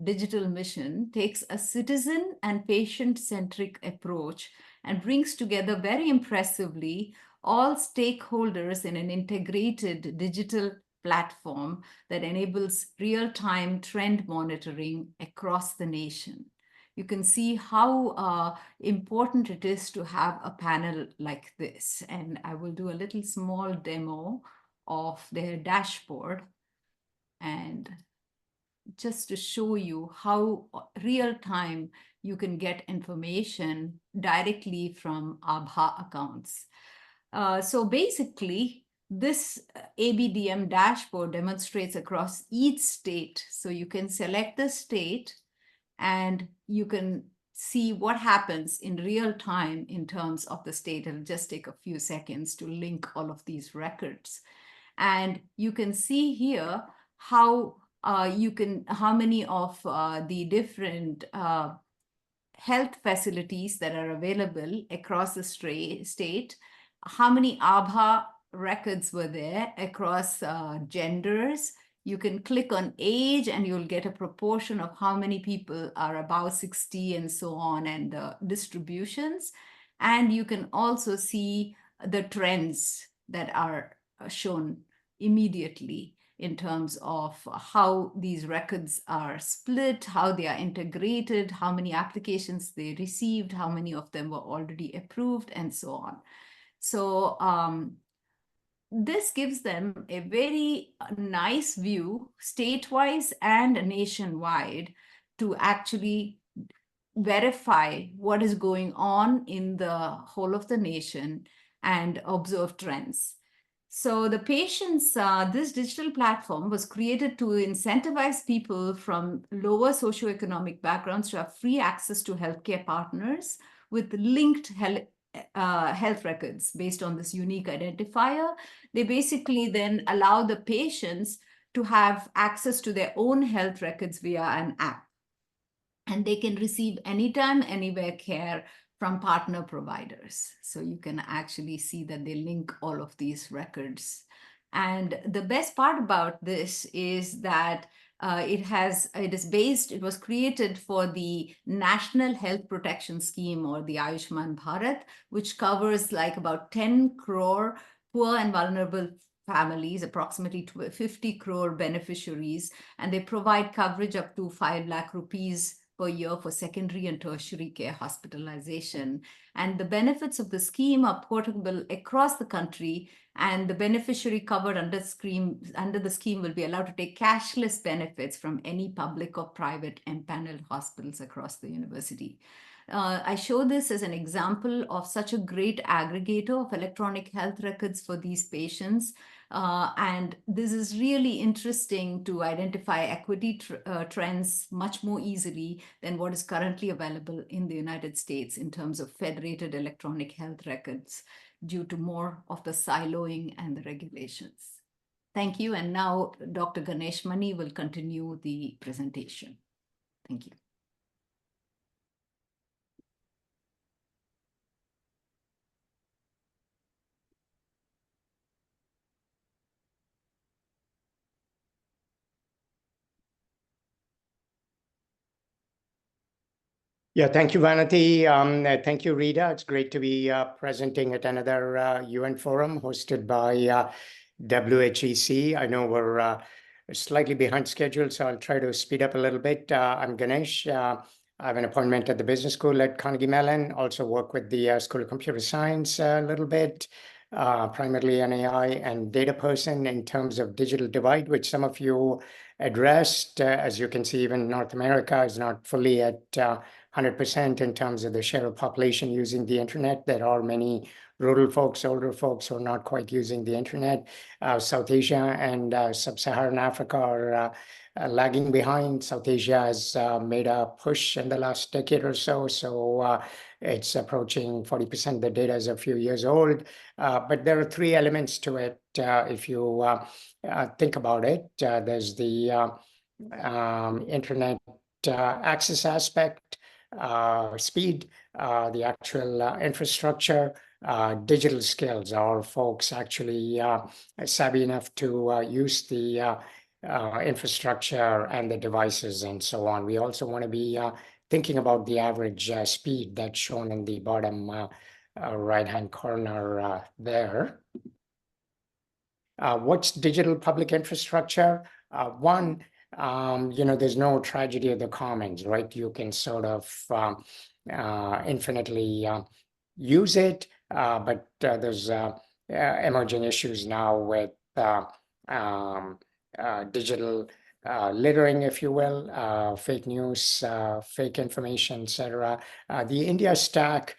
Digital Mission, takes a citizen and patient-centric approach and brings together very impressively all stakeholders in an integrated digital platform that enables real-time trend monitoring across the nation. You can see how important it is to have a panel like this. And I will do a little small demo of their dashboard, and just to show you how real-time you can get information directly from Abha accounts. So basically, this ABDM dashboard demonstrates across each state. So you can select the state and you can see what happens in real time in terms of the state. It'll just take a few seconds to link all of these records. And you can see here how many of the different health facilities that are available across the state, how many ABHA records were there across genders. You can click on age and you'll get a proportion of how many people are above 60 and so on, and the distributions. And you can also see the trends that are shown immediately in terms of how these records are split, how they are integrated, how many applications they received, how many of them were already approved, and so on. So this gives them a very nice view, state-wise and nationwide, to actually verify what is going on in the whole of the nation and observe trends. So the patients, this digital platform was created to incentivize people from lower socioeconomic backgrounds to have free access to healthcare partners with linked health records based on this unique identifier. They basically then allow the patients to have access to their own health records via an app. And they can receive anytime, anywhere care from partner providers. So you can actually see that they link all of these records. And the best part about this is that it was created for the National Health Protection Scheme, or the Ayushman Bharat, which covers like about 10 crore poor and vulnerable families, approximately 50 crore beneficiaries, and they provide coverage up to 5 lakh rupees per year for secondary and tertiary care hospitalization. And the benefits of the scheme are portable across the country, and the beneficiary covered under the scheme will be allowed to take cashless benefits from any public or private empaneled hospitals across the university. I show this as an example of such a great aggregator of electronic health records for these patients. And this is really interesting to identify equity trends much more easily than what is currently available in the United States in terms of federated electronic health records, due to more of the siloing and the regulations. Thank you. And now Dr. Ganesh Mani will continue the presentation. Thank you. Yeah, thank you, Vanity. Thank you, Rita. It's great to be presenting at another UN forum hosted by WHEC. I know we're slightly behind schedule, so I'll try to speed up a little bit. I'm Ganesh. I have an appointment at the business school at Carnegie Mellon. Also work with the School of Computer Science a little bit, primarily an AI and data person in terms of digital divide, which some of you addressed. As you can see, even North America is not fully at 100% in terms of the share of population using the internet. There are many rural folks, older folks who are not quite using the internet. South Asia and Sub-Saharan Africa are lagging behind. South Asia has made a push in the last decade or so. So it's approaching 40%. The data is a few years old. But there are three elements to it. If you think about it, there's the internet access aspect, speed, the actual infrastructure, digital skills. Are folks actually savvy enough to use the infrastructure and the devices and so on? We also want to be thinking about the average speed that's shown in the bottom right-hand corner there. What's digital public infrastructure? One, there's no tragedy of the commons, right? You can sort of infinitely use it, but there's emerging issues now with digital littering, if you will, fake news, fake information, etc. The India Stack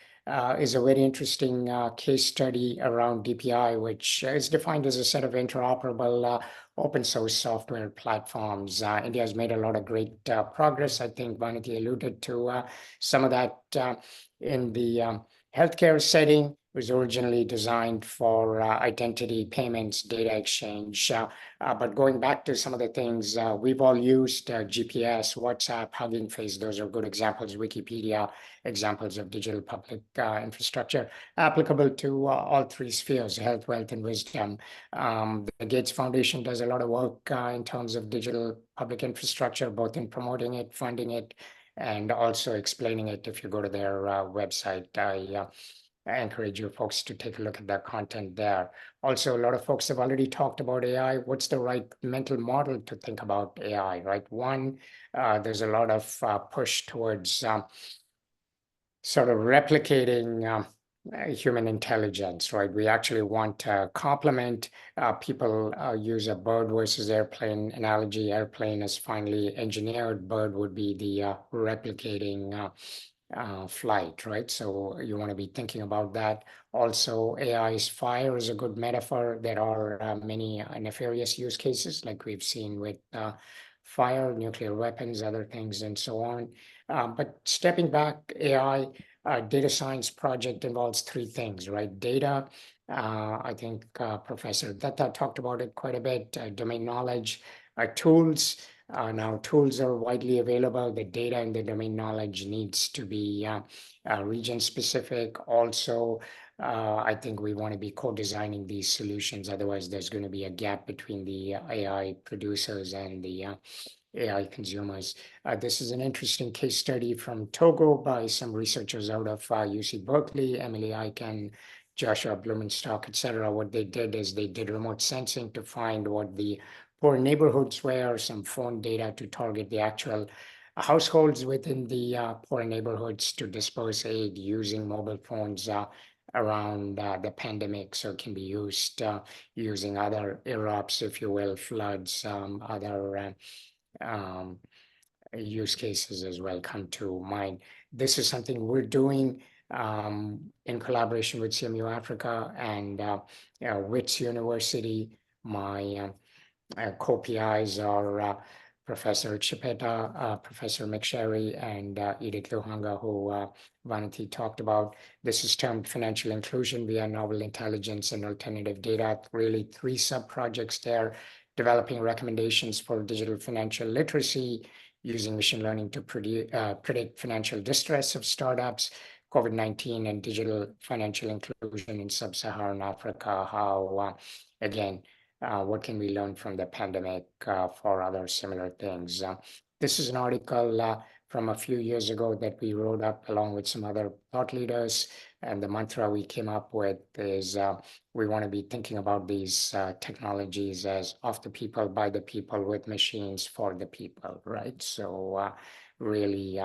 is a very interesting case study around DPI, which is defined as a set of interoperable open source software platforms. India has made a lot of great progress. I think Vanity alluded to some of that in the healthcare setting. was originally designed for identity, payments, data exchange. But going back to some of the things, we've all used GPS, WhatsApp, Hugging Face. Those are good examples. Wikipedia, examples of digital public infrastructure applicable to all three spheres: health, wealth, and wisdom. The Gates Foundation does a lot of work in terms of digital public infrastructure, both in promoting it, funding it, and also explaining it. If you go to their website, I encourage you folks to take a look at that content there. Also, a lot of folks have already talked about AI. What's the right mental model to think about AI, right? One, there's a lot of push towards sort of replicating human intelligence, right? We actually want to complement. People use a bird versus airplane analogy. Airplane is finely engineered. Bird would be the replicating flight, right? So you want to be thinking about that. Also, AI's fire is a good metaphor. There are many nefarious use cases, like we've seen with fire, nuclear weapons, other things, and so on. But stepping back, AI data science project involves three things, right? Data, I think Professor Datta talked about it quite a bit, domain knowledge, tools. Now, tools are widely available. The data and the domain knowledge needs to be region specific. Also, I think we want to be co-designing these solutions. Otherwise, there's going to be a gap between the AI producers and the AI consumers. This is an interesting case study from Togo by some researchers out of UC Berkeley, Emily Eichen, Joshua Blumenstock, et cetera. What they did is they did remote sensing to find what the poor neighborhoods were, some phone data to target the actual households within the poor neighborhoods to disperse aid using mobile phones around the pandemic. So it can be used using other erupts, if you will, floods, other use cases as well come to mind. This is something we're doing in collaboration with CMU Africa and WHEC University. My co-PIs are Professor Chipeta, Professor McSherry, and Edith Luhanga, who Vanity talked about. This is termed financial inclusion via novel intelligence and alternative data. Really three sub-projects there: developing recommendations for digital financial literacy, using machine learning to predict financial distress of startups, COVID-19 and digital financial inclusion in sub-Saharan Africa. How, again, what can we learn from the pandemic for other similar things? This is an article from a few years ago that we wrote up along with some other thought leaders. And the mantra we came up with is we want to be thinking about these technologies as of the people, by the people, with machines, for the people, right? So really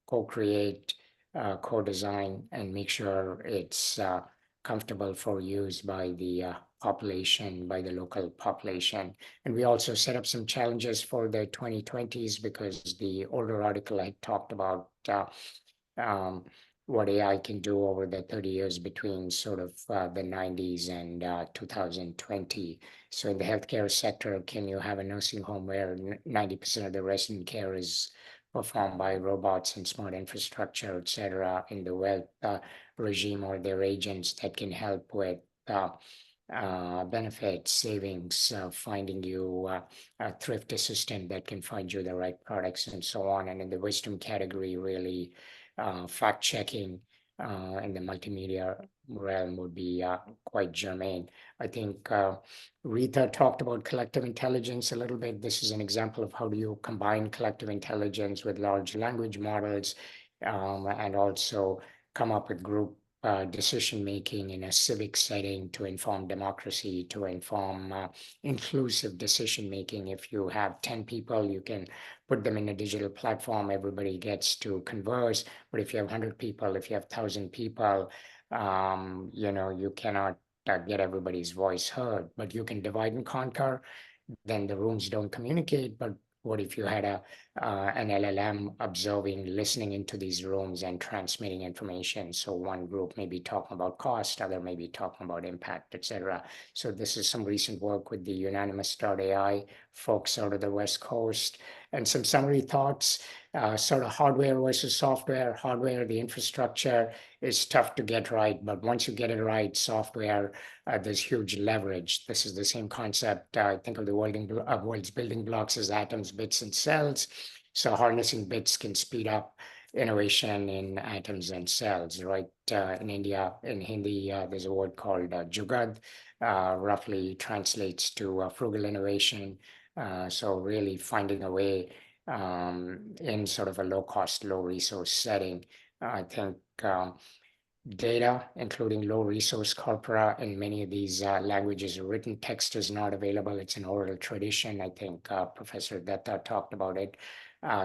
co-create, co-design, and make sure it's comfortable for use by the population, by the local population. And we also set up some challenges for the 2020s because the older article I talked about what AI can do over the 30 years between sort of the 90s and 2020. So in the healthcare sector, can you have a nursing home where 90% of the resident care is performed by robots and smart infrastructure, et cetera, in the wealth regime, or their agents that can help with benefits, savings, finding you a thrift assistant that can find you the right products and so on. And in the wisdom category, really fact checking in the multimedia realm would be quite germane. I think Rita talked about collective intelligence a little bit. This is an example of how do you combine collective intelligence with large language models and also come up with group decision-making in a civic setting to inform democracy, to inform inclusive decision-making. If you have 10 people, you can put them in a digital platform, everybody gets to converse. But if you have 100 people, if you have 1,000 people, you cannot get everybody's voice heard, but you can divide and conquer. Then the rooms don't communicate, but what if you had an LLM observing, listening into these rooms and transmitting information? So one group may be talking about cost, other may be talking about impact, et cetera. So this is some recent work with the Unanimous AI folks out of the West Coast. And some summary thoughts, sort of hardware versus software. Hardware, the infrastructure is tough to get right, but once you get it right, software, there's huge leverage. This is the same concept. I think of the world's building blocks as atoms, bits, and cells. So harnessing bits can speed up innovation in atoms and cells, right? In India, in Hindi, there's a word called jugad, roughly translates to frugal innovation. So really finding a way in sort of a low cost, low resource setting. I think data, including low resource corpora in many of these languages, written text is not available. It's an oral tradition. I think Professor Dutta talked about it.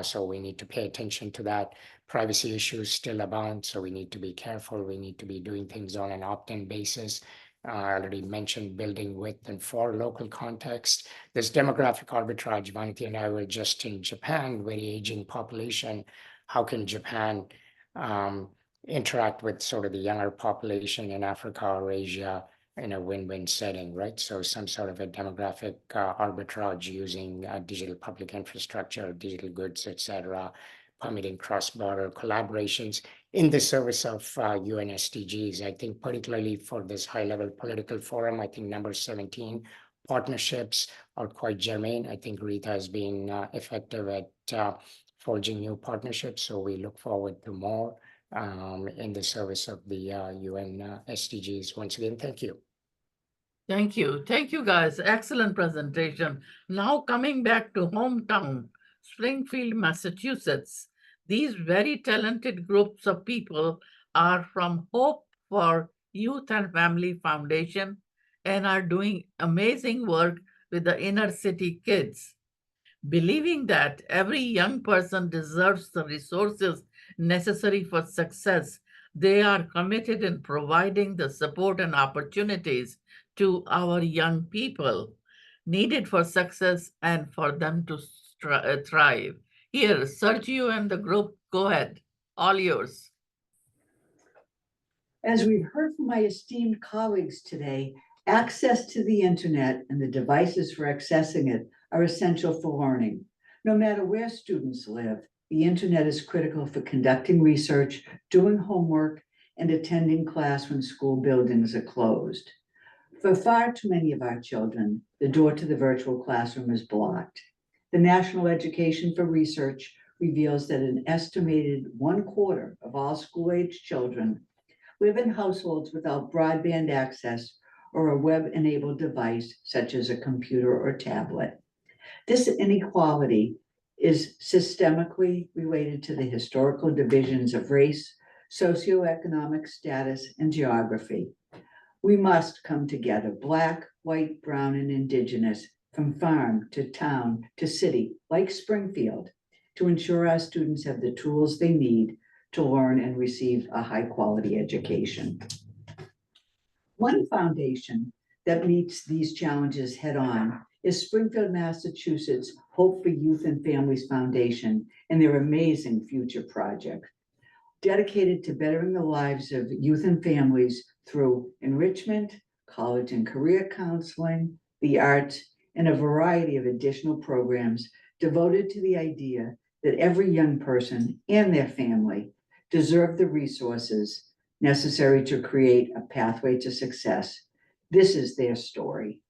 So we need to pay attention to that. Privacy issues still abound, so we need to be careful. We need to be doing things on an opt-in basis. I already mentioned building with and for local context. There's demographic arbitrage. Vanity and I were just in Japan, very aging population. How can Japan interact with sort of the younger population in Africa or Asia in a win-win setting, right? So some sort of a demographic arbitrage using digital public infrastructure, digital goods, etc., permitting cross-border collaborations in the service of UN SDGs. I think particularly for this high-level political forum, I think number 17, partnerships are quite germane. I think Rita has been effective at forging new partnerships, so we look forward to more in the service of the UN SDGs. Once again, thank you. Thank you. Thank you, guys. Excellent presentation. Now coming back to hometown, Springfield, Massachusetts. These very talented groups of people are from Hope for Youth and Family Foundation and are doing amazing work with the inner city kids. Believing that every young person deserves the resources necessary for success, they are committed in providing the support and opportunities to our young people needed for success and for them to thrive. Here, Sergio and the group, go ahead, all yours. As we've heard from my esteemed colleagues today, access to the internet and the devices for accessing it are essential for learning. No matter where students live, the internet is critical for conducting research, doing homework, and attending class when school buildings are closed. For far too many of our children, the door to the virtual classroom is blocked. The National Education for Research reveals that an estimated 1/4 of all school-age children live in households without broadband access or a web-enabled device such as a computer or tablet. This inequality is systemically related to the historical divisions of race, socioeconomic status, and geography. We must come together, Black, white, brown, and Indigenous, from farm to town to city, like Springfield, to ensure our students have the tools they need to learn and receive a high-quality education. One foundation that meets these challenges head-on is Springfield, Massachusetts Hope for Youth and Families Foundation and their amazing future project, dedicated to bettering the lives of youth and families through enrichment, college and career counseling, the arts, and a variety of additional programs devoted to the idea that every young person and their family deserve the resources necessary to create a pathway to success. This is their story.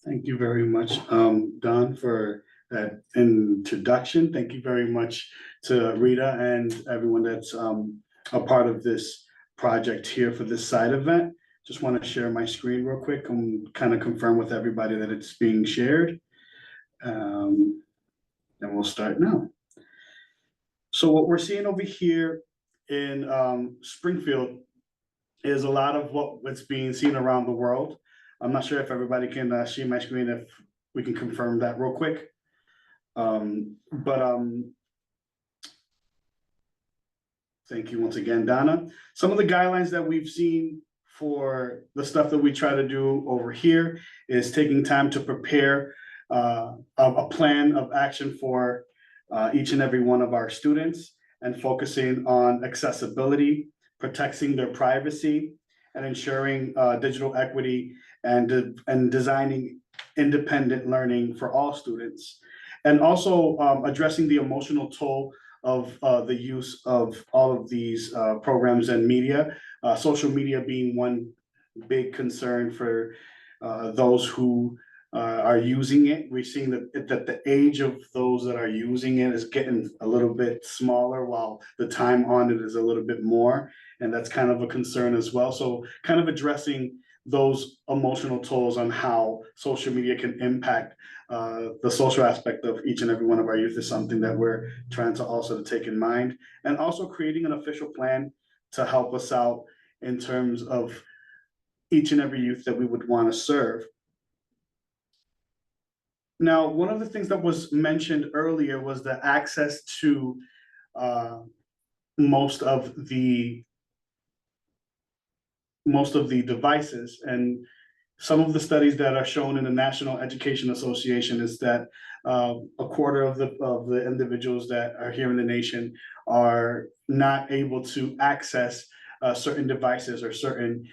Thank you very much, Don, for that introduction. Thank you very much to Rita and everyone that's a part of this project here for this side event. Just want to share my screen real quick and kind of confirm with everybody that it's being shared. And we'll start now. So what we're seeing over here in Springfield is a lot of what's being seen around the world. I'm not sure if everybody can see my screen, if we can confirm that real quick. Thank you once again, Donna. Some of the guidelines that we've seen for the stuff that we try to do over here is taking time to prepare a plan of action for each and every one of our students and focusing on accessibility, protecting their privacy, and ensuring digital equity and designing independent learning for all students. And also addressing the emotional toll of the use of all of these programs and media, social media being one big concern for those who are using it. We're seeing that the age of those that are using it is getting a little bit smaller, while the time on it is a little bit more, and that's kind of a concern as well. So kind of addressing those emotional tolls on how social media can impact the social aspect of each and every one of our youth is something that we're trying to also take in mind, and also creating an official plan to help us out in terms of each and every youth that we would want to serve. Now, one of the things that was mentioned earlier was the access to most of the devices, and some of the studies that are shown in the National Education Association is that a quarter of the individuals that are here in the nation are not able to access certain devices or certain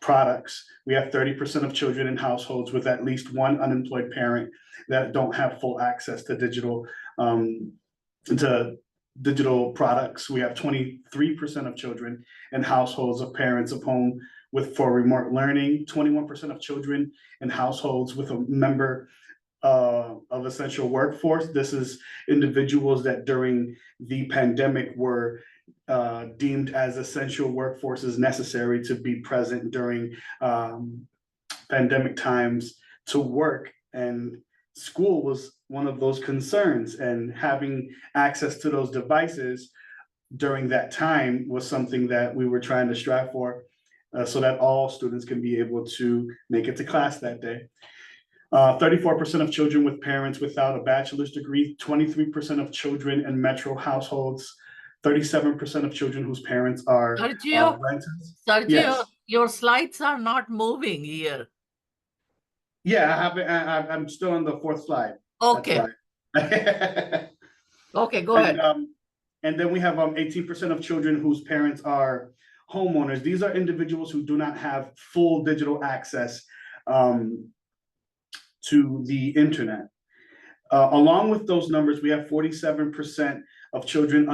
products. We have 30% of children in households with at least one unemployed parent that don't have full access to digital products. We have 23% of children in households of parents of home for remote learning, 21% of children in households with a member of essential workforce. This is individuals that during the pandemic were deemed as essential workforces necessary to be present during pandemic times to work, and school was one of those concerns, and having access to those devices during that time was something that we were trying to strive for, so that all students can be able to make it to class that day. 34% of children with parents without a bachelor's degree, 23% of children in metro households, 37% of children whose parents are renters. Sergio, Yes. your slides are not moving here. Yeah, I'm still on the fourth slide. Okay. Okay, go ahead. And then we have 18% of children whose parents are homeowners. These are individuals who do not have full digital access to the internet. Along with those numbers, we have 47% of children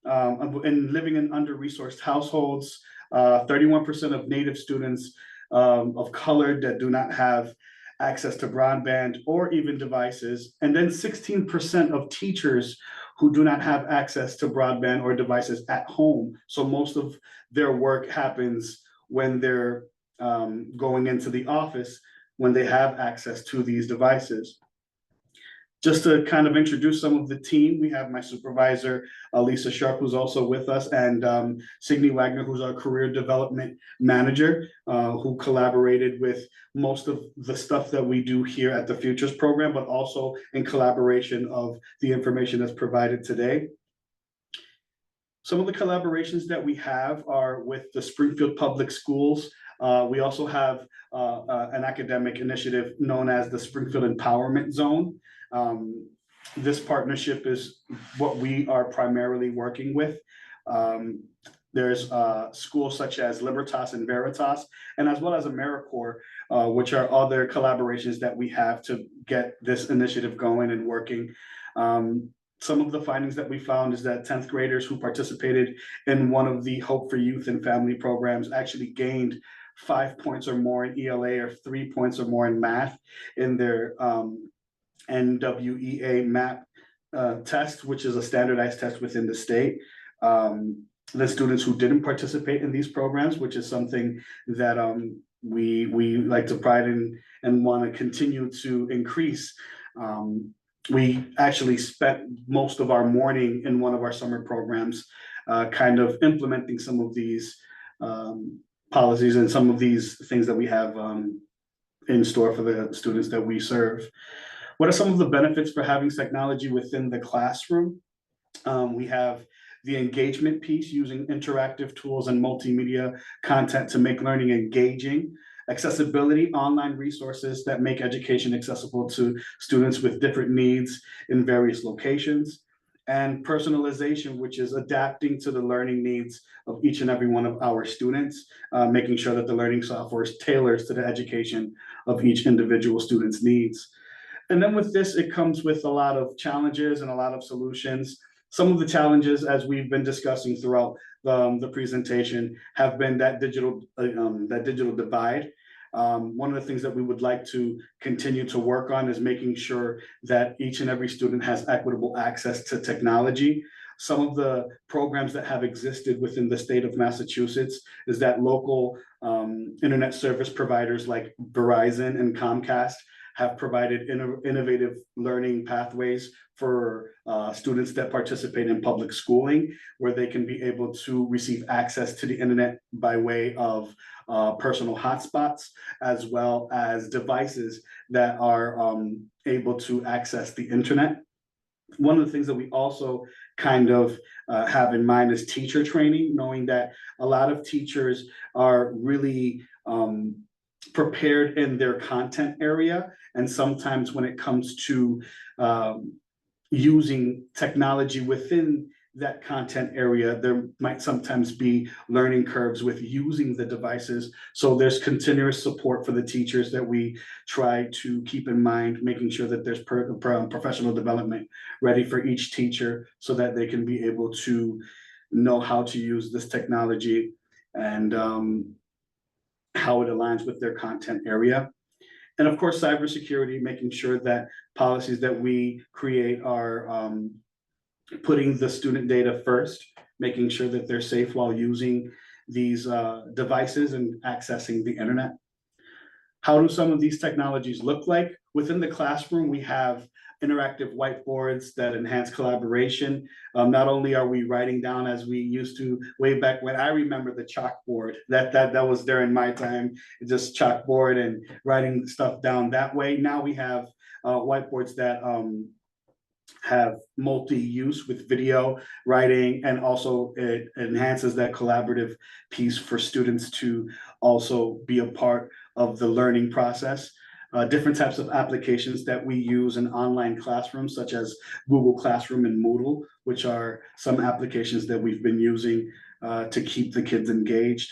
living in under-resourced households, 31% of Native students of color that do not have access to broadband or even devices, and then 16% of teachers who do not have access to broadband or devices at home. So most of their work happens when they're going into the office, when they have access to these devices. Just to kind of introduce some of the team, we have my supervisor, Lisa Sharp, who's also with us, and Signe Wagner, who's our career development manager, who collaborated with most of the stuff that we do here at the Futures program, but also in collaboration of the information that's provided today. Some of the collaborations that we have are with the Springfield Public Schools. We also have an academic initiative known as the Springfield Empowerment Zone. This partnership is what we are primarily working with. There's schools such as Libertas and Veritas, and as well as AmeriCorps, which are other collaborations that we have to get this initiative going and working. Some of the findings that we found is that 10th graders who participated in one of the Hope for Youth and Family programs actually gained 5 points or more in ELA or 3 points or more in math in their NWEA MAP test, which is a standardized test within the state. The students who didn't participate in these programs, which is something that we like to pride in and want to continue to increase. We actually spent most of our morning in one of our summer programs kind of implementing some of these policies and some of these things that we have in store for the students that we serve. What are some of the benefits for having technology within the classroom? We have the engagement piece, using interactive tools and multimedia content to make learning engaging. Accessibility, online resources that make education accessible to students with different needs in various locations. and personalization, which is adapting to the learning needs of each and every one of our students, making sure that the learning software is tailored to the education of each individual student's needs. And then with this, it comes with a lot of challenges and a lot of solutions. Some of the challenges, as we've been discussing throughout the presentation, have been that digital divide. One of the things that we would like to continue to work on is making sure that each and every student has equitable access to technology. Some of the programs that have existed within the state of Massachusetts is that local internet service providers like Verizon and Comcast have provided innovative learning pathways for students that participate in public schooling, where they can be able to receive access to the internet by way of personal hotspots, as well as devices that are able to access the internet. One of the things that we also kind of have in mind is teacher training, knowing that a lot of teachers are really prepared in their content area. And sometimes when it comes to using technology within that content area, there might sometimes be learning curves with using the devices. So there's continuous support for the teachers that we try to keep in mind, making sure that there's professional development ready for each teacher so that they can be able to know how to use this technology and how it aligns with their content area. And of course, cybersecurity, making sure that policies that we create are putting the student data first, making sure that they're safe while using these devices and accessing the internet. How do some of these technologies look like? Within the classroom, we have interactive whiteboards that enhance collaboration. Not only are we writing down as we used to way back when. I remember the chalkboard, that was during my time, just chalkboard and writing stuff down that way. Now we have whiteboards that have multi-use with video writing, and also it enhances that collaborative piece for students to also be a part of the learning process. Different types of applications that we use in online classrooms, such as Google Classroom and Moodle, which are some applications that we've been using to keep the kids engaged.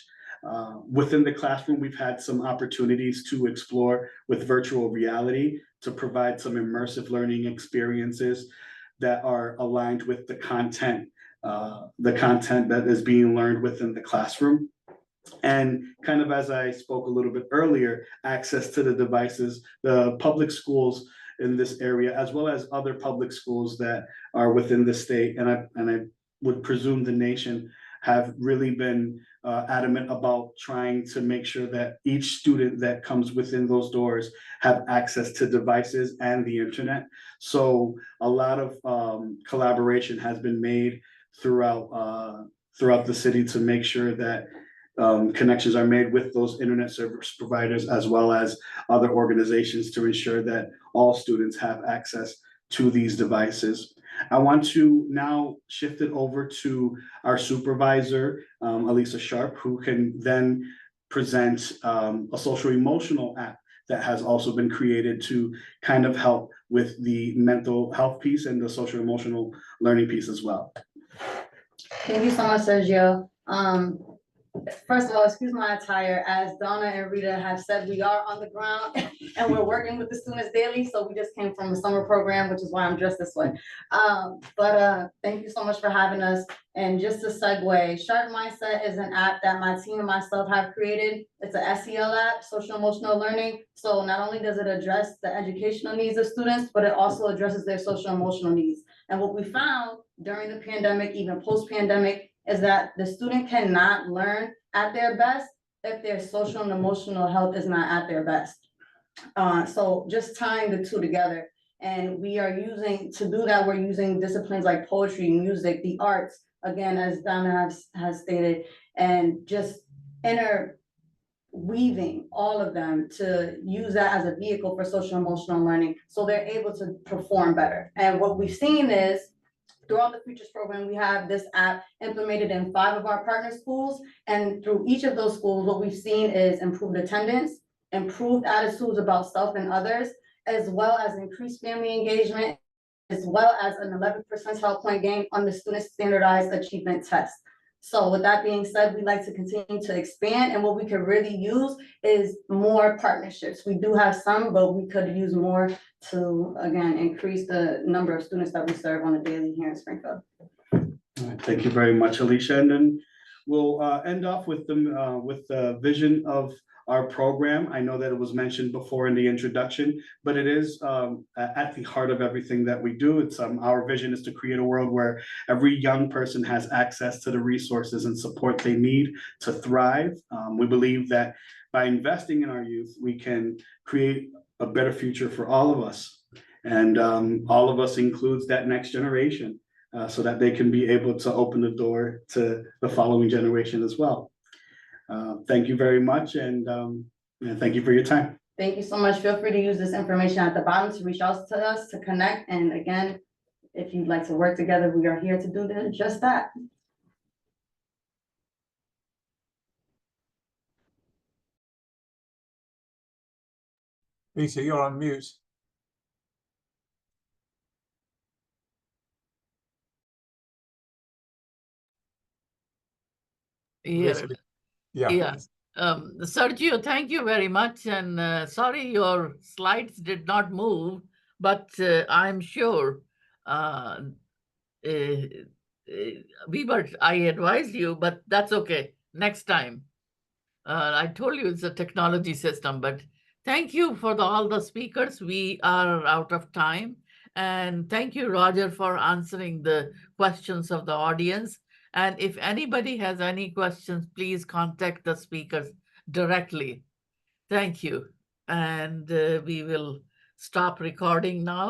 Within the classroom, we've had some opportunities to explore with virtual reality to provide some immersive learning experiences that are aligned with the content that is being learned within the classroom. And kind of as I spoke a little bit earlier, access to the devices, the public schools in this area, as well as other public schools that are within the state, and I would presume the nation, have really been adamant about trying to make sure that each student that comes within those doors have access to devices and the internet. So a lot of collaboration has been made throughout the city to make sure that connections are made with those internet service providers, as well as other organizations, to ensure that all students have access to these devices. I want to now shift it over to our supervisor, Elisa Sharp, who can then present a social emotional app that has also been created to kind of help with the mental health piece and the social emotional learning piece as well. Thank you so much, Sergio. First of all, excuse my attire. As Donna and Rita have said, we are on the ground and we're working with the students daily. So we just came from a summer program, which is why I'm dressed this way. Thank you so much for having us. And just to segue, Sharp Mindset is an app that my team and myself have created. It's an SEL app, social emotional learning. So not only does it address the educational needs of students, but it also addresses their social emotional needs. And what we found during the pandemic, even post-pandemic, is that the student cannot learn at their best if their social and emotional health is not at their best. So just tying the two together. And we are using, to do that, we're using disciplines like poetry, music, the arts, again, as Donna has stated, and just interweaving all of them to use that as a vehicle for social emotional learning so they're able to perform better. And what we've seen is, throughout the Futures program, we have this app implemented in 5 of our partner schools. And through each of those schools, what we've seen is improved attendance, improved attitudes about self and others, as well as increased family engagement as well as an 11 percentile point gain on the student standardized achievement test. So with that being said, we'd like to continue to expand, and what we could really use is more partnerships. We do have some, but we could use more to, again, increase the number of students that we serve on a daily here in Springfield. All right, thank you very much, Alicia. And then we'll end off with the vision of our program. I know that it was mentioned before in the introduction, but it is at the heart of everything that we do. It's our vision is to create a world where every young person has access to the resources and support they need to thrive. We believe that by investing in our youth, we can create a better future for all of us. And all of us includes that next generation, so that they can be able to open the door to the following generation as well. Thank you very much, and thank you for your time. Thank you so much. Feel free to use this information at the bottom to reach out to us, to connect. And again, if you'd like to work together, we are here to do just that. Lisa, you're on mute. Yeah. Yeah. Yes. Sergio, thank you very much. And sorry your slides did not move, but I'm sure I advised you, but that's okay. Next time. I told you it's a technology system, but thank you for all the speakers. We are out of time. And thank you, Roger, for answering the questions of the audience. And if anybody has any questions, please contact the speakers directly. Thank you. And we will stop recording now.